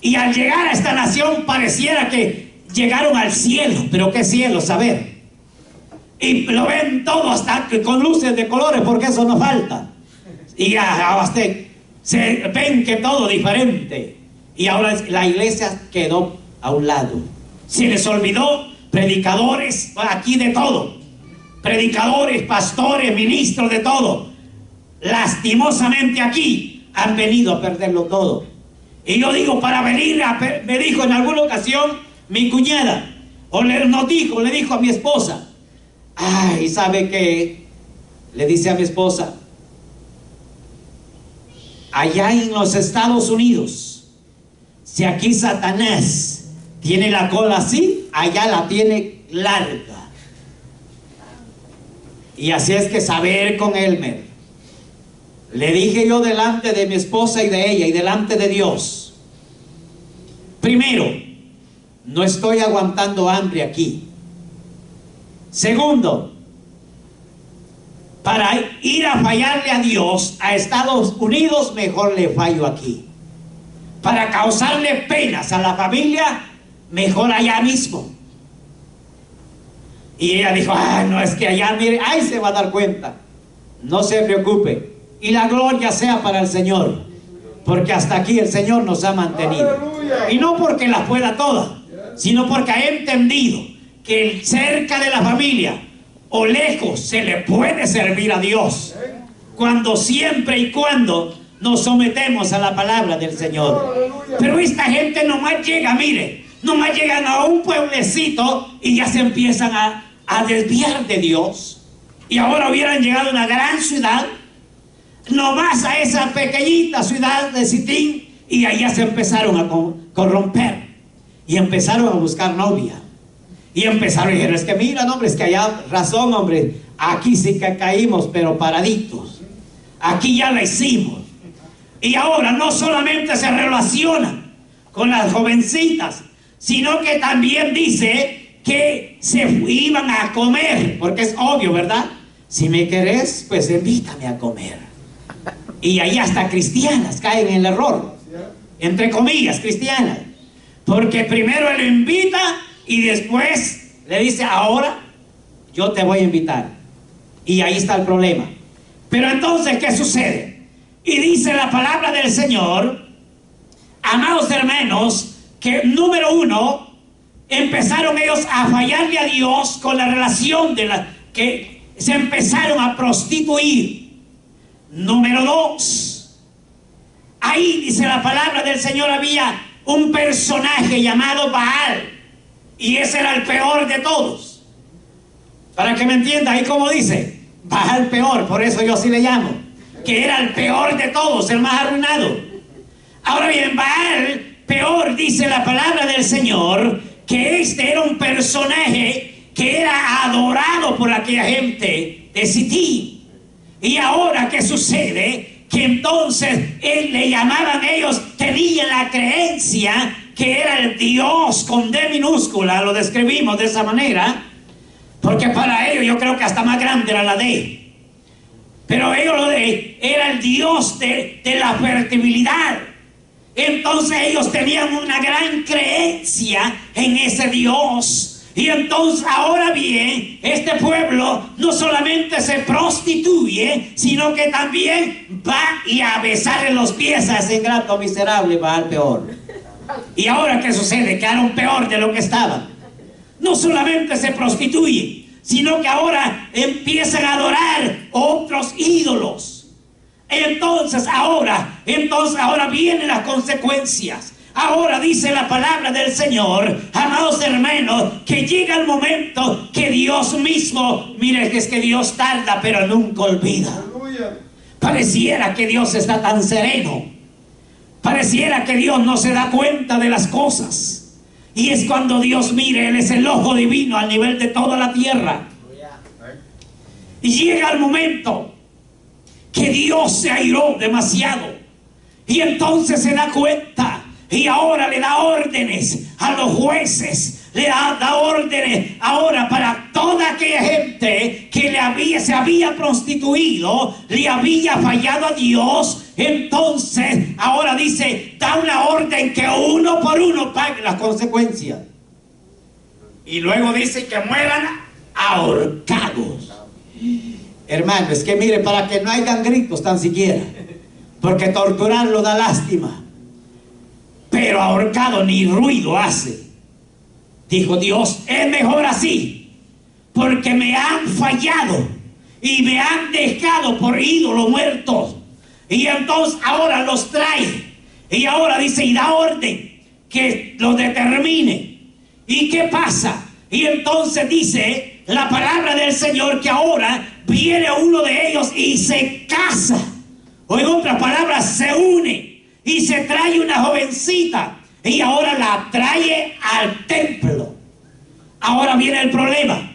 Y al llegar a esta nación pareciera que llegaron al cielo. Pero ¿qué cielo? Saber. Y lo ven todo hasta con luces de colores, porque eso no falta. Y se ven que todo diferente. Y ahora la iglesia quedó a un lado. Se les olvidó predicadores, aquí de todo. Predicadores, pastores, ministros, de todo. Lastimosamente aquí han venido a perderlo todo. Y yo digo, para venir me dijo en alguna ocasión mi cuñada, le dijo a mi esposa, ay, ¿sabe qué? Le dice a mi esposa, allá en los Estados Unidos, si aquí Satanás tiene la cola así, allá la tiene larga. Y así es que saber con Elmer. Le dije yo delante de mi esposa y de ella y delante de Dios, primero, no estoy aguantando hambre aquí. Segundo, para ir a fallarle a Dios a Estados Unidos, mejor le fallo aquí. Para causarle penas a la familia, mejor allá mismo. Y ella dijo, no, es que allá, mire, ahí se va a dar cuenta. No se preocupe. Y la gloria sea para el Señor, porque hasta aquí el Señor nos ha mantenido. Y no porque la pueda toda, sino porque ha entendido que cerca de la familia o lejos se le puede servir a Dios, cuando siempre y cuando nos sometemos a la palabra del Señor. Pero esta gente nomás llega, mire, nomás llegan a un pueblecito y ya se empiezan a desviar de Dios. Y ahora hubieran llegado a una gran ciudad, nomás a esa pequeñita ciudad de Sitín, y allá se empezaron a corromper y empezaron a buscar novia. Y empezaron a decir, es que mira, no, hombre, es que allá, razón, hombre, aquí sí que caímos, pero paraditos. Aquí ya la hicimos. Y ahora no solamente se relacionan con las jovencitas, sino que también dice que se iban a comer, porque es obvio, ¿verdad? Si me querés, pues invítame a comer. Y ahí hasta cristianas caen en el error, entre comillas, cristianas, porque primero él invita y después le dice, ahora yo te voy a invitar. Y ahí está el problema. Pero entonces, ¿qué sucede? Y dice la palabra del Señor, amados hermanos, que número uno, empezaron ellos a fallarle a Dios con la relación que se empezaron a prostituir. Número dos, ahí dice la palabra del Señor, había un personaje llamado Baal, y ese era el peor de todos. Para que me entienda, ahí como dice, Baal peor, por eso yo así le llamo, que era el peor de todos, el más arruinado. Ahora bien, Baal peor, dice la palabra del Señor, que este era un personaje que era adorado por aquella gente de Sití. Y ahora, ¿qué sucede? Que entonces le llamaban ellos, tenían la creencia que era el Dios con D minúscula, lo describimos de esa manera, porque para ellos yo creo que hasta más grande era la D. Pero ellos era el Dios de la fertilidad. Entonces ellos tenían una gran creencia en ese Dios. Y entonces, ahora bien, este pueblo no solamente se prostituye, sino que también va y a besarle los pies a ese ingrato miserable, va al peor. Y ahora, ¿qué sucede? Quedaron peor de lo que estaban. No solamente se prostituye, sino que ahora empiezan a adorar otros ídolos. Entonces ahora vienen las consecuencias. Ahora dice la palabra del Señor, amados hermanos, que llega el momento que Dios mismo, mire, es que Dios tarda pero nunca olvida. Pareciera que Dios está tan sereno, pareciera que Dios no se da cuenta de las cosas, y es cuando Dios, mire, Él es el ojo divino al nivel de toda la tierra. Y llega el momento que Dios se airó demasiado, y entonces se da cuenta. Y ahora le da órdenes a los jueces, le da órdenes ahora para toda aquella gente que se había prostituido, le había fallado a Dios. Entonces ahora dice, da una orden que uno por uno pague las consecuencias. Y luego dice que mueran ahorcados. Hermano, es que mire, para que no hayan gritos tan siquiera, porque torturarlo da lástima. Pero ahorcado ni ruido hace. Dijo Dios, es mejor así, porque me han fallado y me han dejado por ídolos muertos. Y entonces ahora los trae, y ahora dice, y da orden que los determine. ¿Y qué pasa? Y entonces dice la palabra del Señor que ahora viene uno de ellos y se casa, o en otras palabras se une, y se trae una jovencita, y ahora la trae al templo. Ahora viene el problema.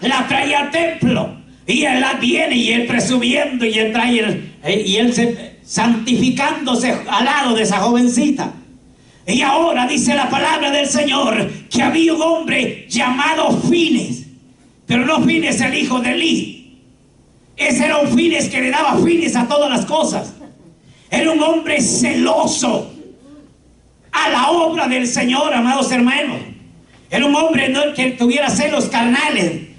La trae al templo, y él la viene, y él presumiendo, y él trae y él santificándose al lado de esa jovencita. Y ahora dice la palabra del Señor que había un hombre llamado Fines, pero no Fines el hijo de Eli. Ese era un Fines que le daba fines a todas las cosas. Era un hombre celoso a la obra del Señor, amados hermanos. Era un hombre que tuviera celos carnales,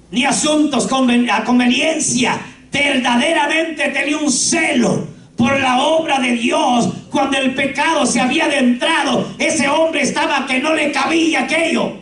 ni asuntos a conveniencia. Verdaderamente tenía un celo por la obra de Dios. Cuando el pecado se había adentrado, ese hombre estaba que no le cabía aquello.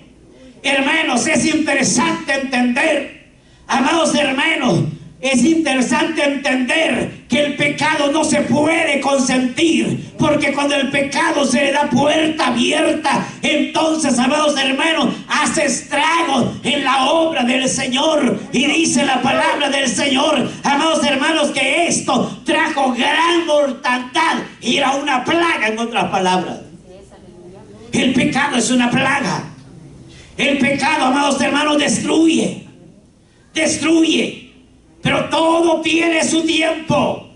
Hermanos, es interesante entender, amados hermanos, es interesante entender que el pecado no se puede consentir, porque cuando el pecado se le da puerta abierta, entonces, amados hermanos, hace estragos en la obra del Señor. Y dice la palabra del Señor, amados hermanos, que esto trajo gran mortandad, y era una plaga, en otras palabras. El pecado es una plaga. El pecado, amados hermanos, destruye. Pero todo tiene su tiempo.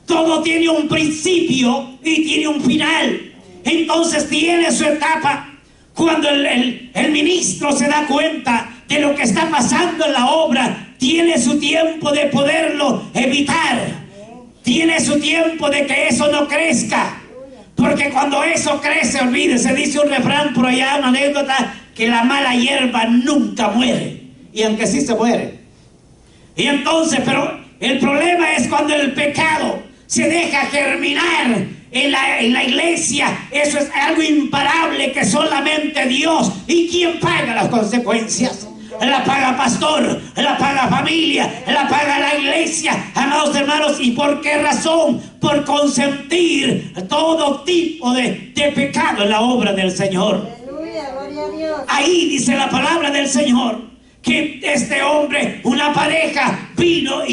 Todo tiene un principio y tiene un final. Entonces tiene su etapa. Cuando el ministro se da cuenta de lo que está pasando en la obra, tiene su tiempo de poderlo evitar. Tiene su tiempo de que eso no crezca. Porque cuando eso crece, olvídese, dice un refrán por allá, una anécdota, que la mala hierba nunca muere. Y aunque sí se muere. Y entonces, pero el problema es cuando el pecado se deja germinar en la iglesia. Eso es algo imparable que solamente Dios. ¿Y quién paga las consecuencias? La paga pastor, la paga familia, la paga la iglesia, amados hermanos. ¿Y por qué razón? Por consentir todo tipo de pecado en la obra del Señor. Aleluya, gloria a Dios. Ahí dice la palabra del Señor que este hombre, una pareja, vino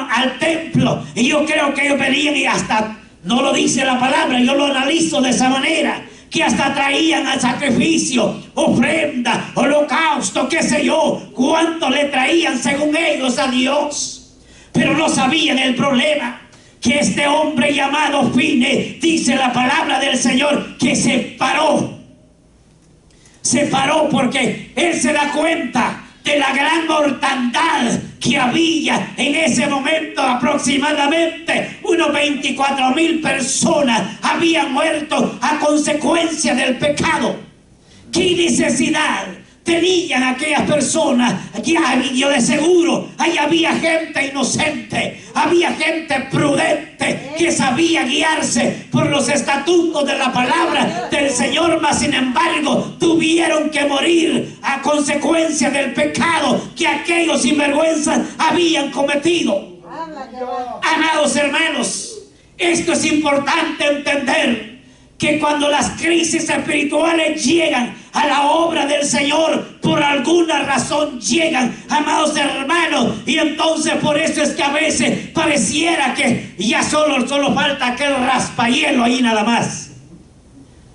al templo. Y yo creo que ellos venían, y hasta no lo dice la palabra, yo lo analizo de esa manera, que hasta traían al sacrificio, ofrenda, holocausto, qué sé yo, cuánto le traían según ellos a Dios. Pero no sabían el problema, que este hombre llamado Fine, dice la palabra del Señor, que se paró porque él se da cuenta de la gran mortandad que había en ese momento. Aproximadamente unos 24,000 personas habían muerto a consecuencia del pecado. ¿Qué necesidad tenían aquellas personas? Aquí yo de seguro, ahí había gente inocente, había gente prudente que sabía guiarse por los estatutos de la palabra del Señor, mas sin embargo tuvieron que morir a consecuencia del pecado que aquellos sinvergüenzas habían cometido. Amados hermanos, esto es importante entender, que cuando las crisis espirituales llegan a la obra del Señor, por alguna razón llegan, amados hermanos, y entonces por eso es que a veces pareciera que ya solo falta aquel raspahielo ahí nada más.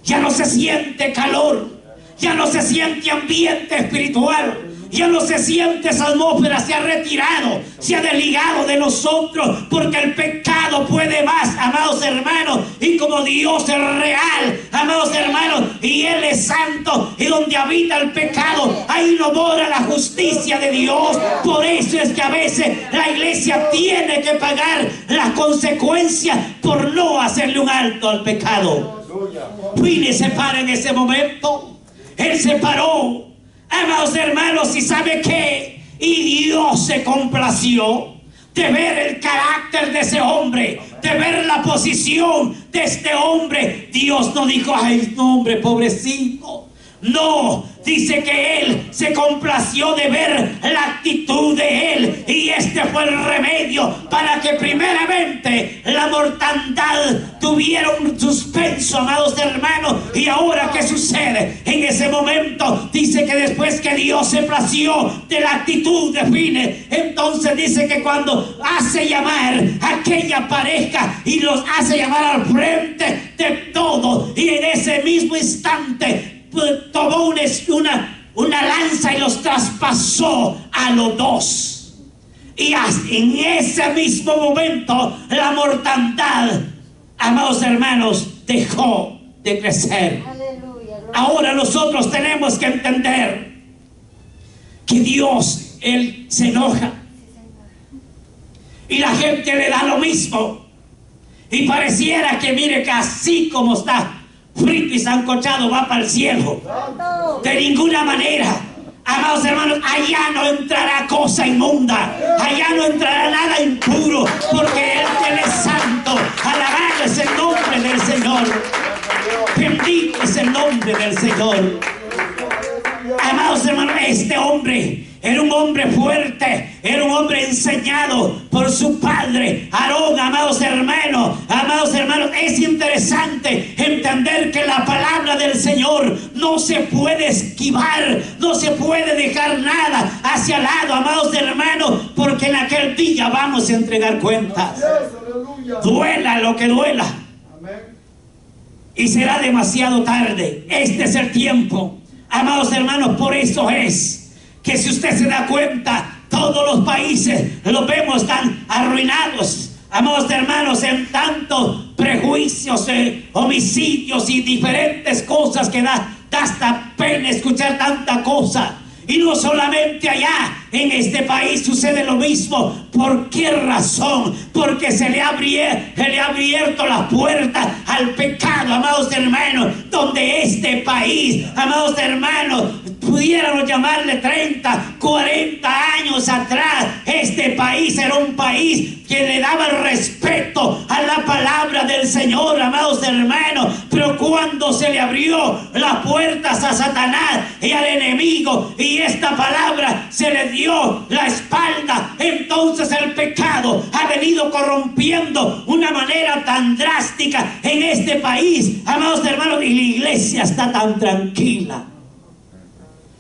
Ya no se siente calor, ya no se siente ambiente espiritual, ya no se siente esa atmósfera, se ha retirado, se ha desligado de nosotros, porque el pecado puede más, amados hermanos, y como Dios es real, amados hermanos, y Él es santo, y donde habita el pecado, ahí no mora la justicia de Dios. Por eso es que a veces la iglesia tiene que pagar las consecuencias por no hacerle un alto al pecado. Fine se para en ese momento, él se paró, amados hermanos, y ¿sabe qué? Y Dios se complació de ver el carácter de ese hombre, de ver la posición de este hombre. Dios no dijo, ay, no, hombre, pobrecito. No, dice que Él se complació de ver la actitud de Él, y este fue el remedio para que primeramente la mortandad tuviera un suspenso, amados hermanos. Y ahora, ¿qué sucede? En ese momento dice que después que Dios se plació de la actitud de Fine, entonces dice que cuando hace llamar a aquella pareja y los hace llamar al frente de todo, y en ese mismo instante tomó una lanza y los traspasó a los dos. Y en ese mismo momento la mortandad, amados hermanos, dejó de crecer. Aleluya. Ahora nosotros tenemos que entender que Dios, Él se enoja, y la gente le da lo mismo, y pareciera que, mire, que así como está frito y sancochado va para el cielo. De ninguna manera, amados hermanos, allá no entrará cosa inmunda, allá no entrará nada impuro, porque Él es santo. Alabado es el nombre del Señor, bendito es el nombre del Señor. Amados hermanos, este hombre era un hombre fuerte, era un hombre enseñado por su padre Aarón. Amados hermanos, es interesante entender que la palabra del Señor no se puede esquivar, no se puede dejar nada hacia el lado, amados hermanos, porque en aquel día vamos a entregar cuentas, duela lo que duela, y será demasiado tarde. Este es el tiempo, amados hermanos. Por eso es que, si usted se da cuenta, todos los países los vemos están arruinados, amados hermanos, en tantos prejuicios, homicidios y diferentes cosas que da hasta pena escuchar tanta cosa. Y no solamente allá, en este país sucede lo mismo. ¿Por qué razón? Porque se le ha abierto las puertas a al pecado, amados hermanos, donde este país, amados hermanos, pudiéramos llamarle 30, 40 años atrás, este país era un país que le daba el respeto a la palabra del Señor, amados hermanos. Pero cuando se le abrió las puertas a Satanás y al enemigo, y esta palabra se le dio la espalda, entonces el pecado ha venido corrompiendo una manera tan drástica en este país, amados hermanos, y la iglesia está tan tranquila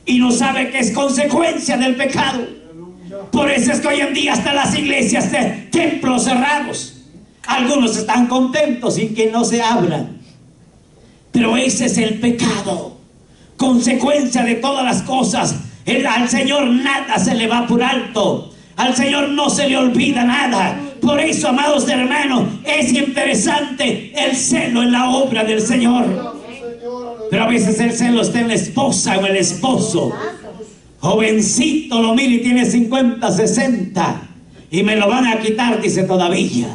y no sabe que es consecuencia del pecado. Por eso es que hoy en día hasta las iglesias de templos cerrados, algunos están contentos sin que no se abran. Pero ese es el pecado, consecuencia de todas las cosas. Al Señor nada se le va por alto, al Señor no se le olvida nada. Por eso, amados hermanos, es interesante el celo en la obra del Señor. Pero a veces el celo está en la esposa o el esposo. Jovencito lo mira y tiene 50, 60 y me lo van a quitar, dice todavía.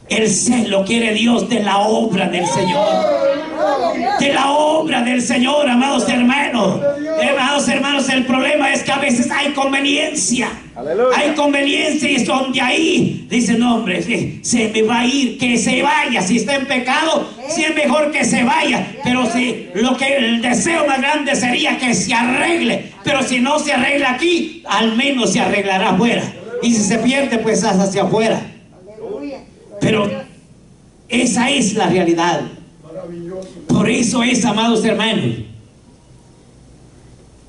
El celo quiere Dios de la obra del Señor, de la obra del Señor, amados hermanos. Amados hermanos, el problema es que a veces hay conveniencia. Hay conveniencia, y es donde ahí dice: no, hombre, se me va a ir, que se vaya. Si está en pecado, si es mejor que se vaya. Pero si el deseo más grande sería que se arregle. Pero si no se arregla aquí, al menos se arreglará afuera. Y si se pierde, pues hacia afuera. Pero esa es la realidad. Por eso es, amados hermanos,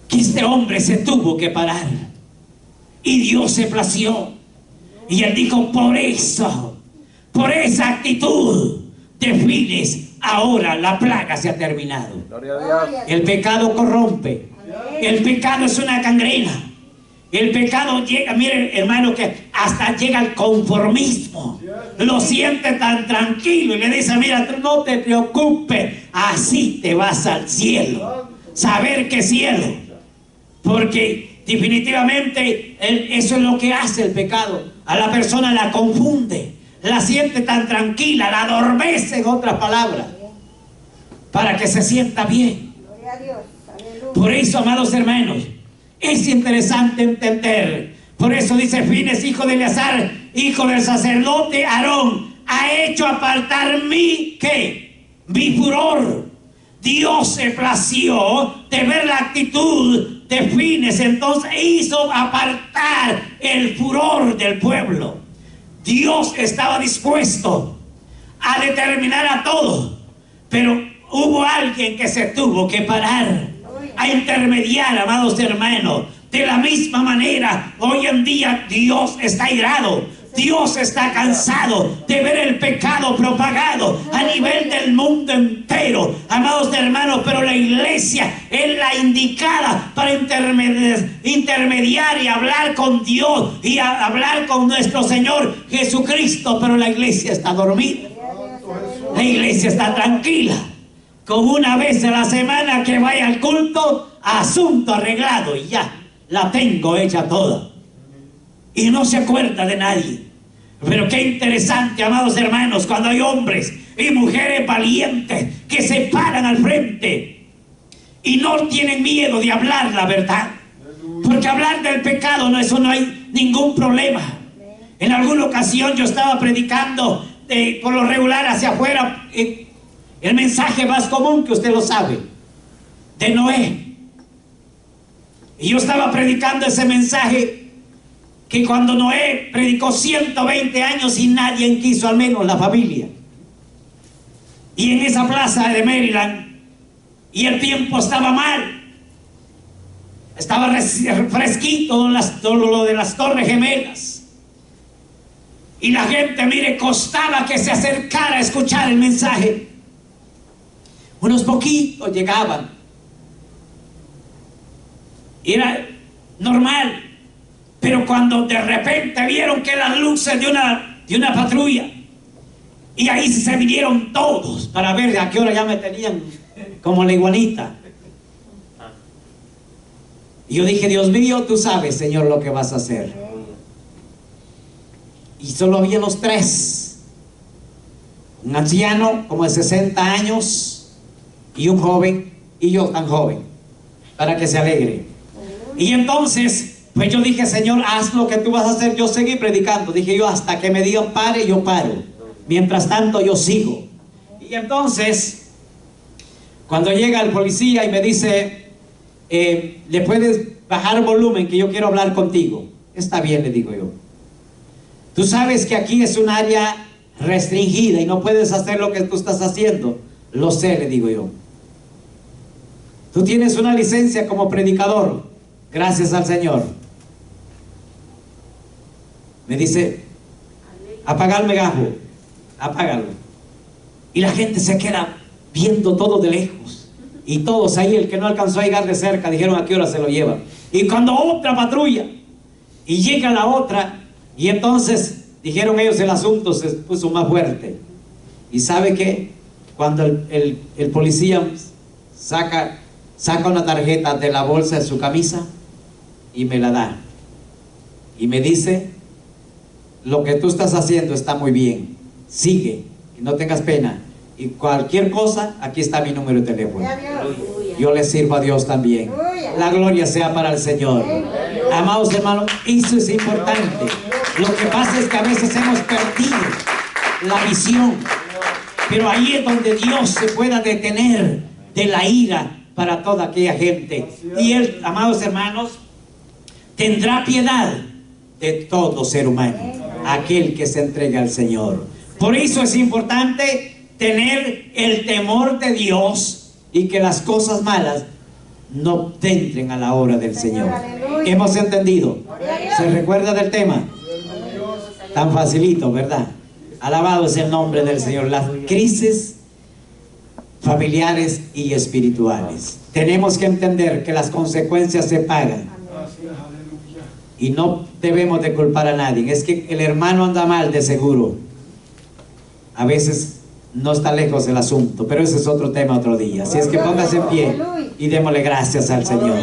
que este hombre se tuvo que parar. Y Dios se plació. Y él dijo: por eso, por esa actitud de Fines, ahora la plaga se ha terminado. Gloria a Dios. El pecado corrompe. El pecado es una gangrena. El pecado llega, miren hermano, que hasta llega al conformismo. Lo siente tan tranquilo y le dice: mira, tú no te preocupes, así te vas al cielo. Saber qué cielo. Porque definitivamente eso es lo que hace el pecado. A la persona la confunde, la siente tan tranquila, la adormece, en otras palabras, para que se sienta bien. Por eso, amados hermanos, es interesante entender. Por eso dice Fines, hijo de Eleazar, hijo del sacerdote Aarón, ha hecho apartar mi furor. Dios se plació de ver la actitud de Fines, entonces hizo apartar el furor del pueblo. Dios estaba dispuesto a determinar a todos, pero hubo alguien que se tuvo que parar a intermediar, amados hermanos. De la misma manera, hoy en día Dios está irado. Dios está cansado de ver el pecado propagado a nivel del mundo entero, amados hermanos. Pero la iglesia es la indicada para intermediar y hablar con Dios y hablar con nuestro Señor Jesucristo. Pero la iglesia está dormida, la iglesia está tranquila. Con una vez a la semana que vaya al culto, asunto arreglado, y ya la tengo hecha toda, y no se acuerda de nadie. Pero qué interesante, amados hermanos, cuando hay hombres y mujeres valientes que se paran al frente y no tienen miedo de hablar la verdad. Porque hablar del pecado, eso no hay ningún problema. En alguna ocasión yo estaba predicando por lo regular hacia afuera, el mensaje más común, que usted lo sabe, de Noé. Y yo estaba predicando ese mensaje, que cuando Noé predicó 120 años y nadie quiso, al menos la familia. Y en esa plaza de Maryland, y el tiempo estaba mal, estaba fresquito todo lo de las Torres Gemelas. Y la gente, mire, costaba que se acercara a escuchar el mensaje. Unos poquitos llegaban. Era normal. Pero cuando de repente vieron que las luces de una patrulla, y ahí se vinieron todos para ver a qué hora ya me tenían como la iguanita. Y yo dije: Dios mío, tú sabes, Señor, lo que vas a hacer. Y solo había los tres. un anciano como de 60 años y un joven, y yo tan joven, para que se alegre. Y entonces, pues yo dije, Señor, haz lo que tú vas a hacer. Yo seguí predicando, dije yo, hasta que me digan pare, yo paro. Mientras tanto yo sigo. Y entonces, cuando llega el policía y me dice, ¿le puedes bajar el volumen que yo quiero hablar contigo? Está bien, le digo yo. Tú sabes que aquí es un área restringida y no puedes hacer lo que tú estás haciendo. Lo sé, le digo yo. Tú tienes una licencia como predicador, gracias al Señor. Me dice, apaga el megajo, apágalo. Y la gente se queda viendo todo de lejos. Y todos ahí, el que no alcanzó a llegar de cerca, dijeron a qué hora se lo llevan. Y cuando otra patrulla, y llega la otra, y entonces dijeron ellos, el asunto se puso más fuerte. ¿Y sabe qué? Cuando el policía saca una tarjeta de la bolsa de su camisa y me la da. Y me dice, lo que tú estás haciendo está muy bien. Sigue y no tengas pena. Y cualquier cosa, aquí está mi número de teléfono. Yo le sirvo a Dios también. La gloria sea para el Señor. Amados hermanos, eso es importante. Lo que pasa es que a veces hemos perdido la visión. Pero ahí es donde Dios se pueda detener de la ira para toda aquella gente. Y Él, amados hermanos, tendrá piedad de todo ser humano, aquel que se entrega al Señor. Por eso es importante tener el temor de Dios y que las cosas malas no entren a la obra del Señor. ¿Hemos entendido? ¿Se recuerda del tema? Tan facilito, ¿verdad? Alabado es el nombre del Señor. Las crisis familiares y espirituales. Tenemos que entender que las consecuencias se pagan. Y no debemos de culpar a nadie. Es que el hermano anda mal de seguro. A veces no está lejos el asunto, pero ese es otro tema otro día. Así es que póngase en pie y démosle gracias al Señor.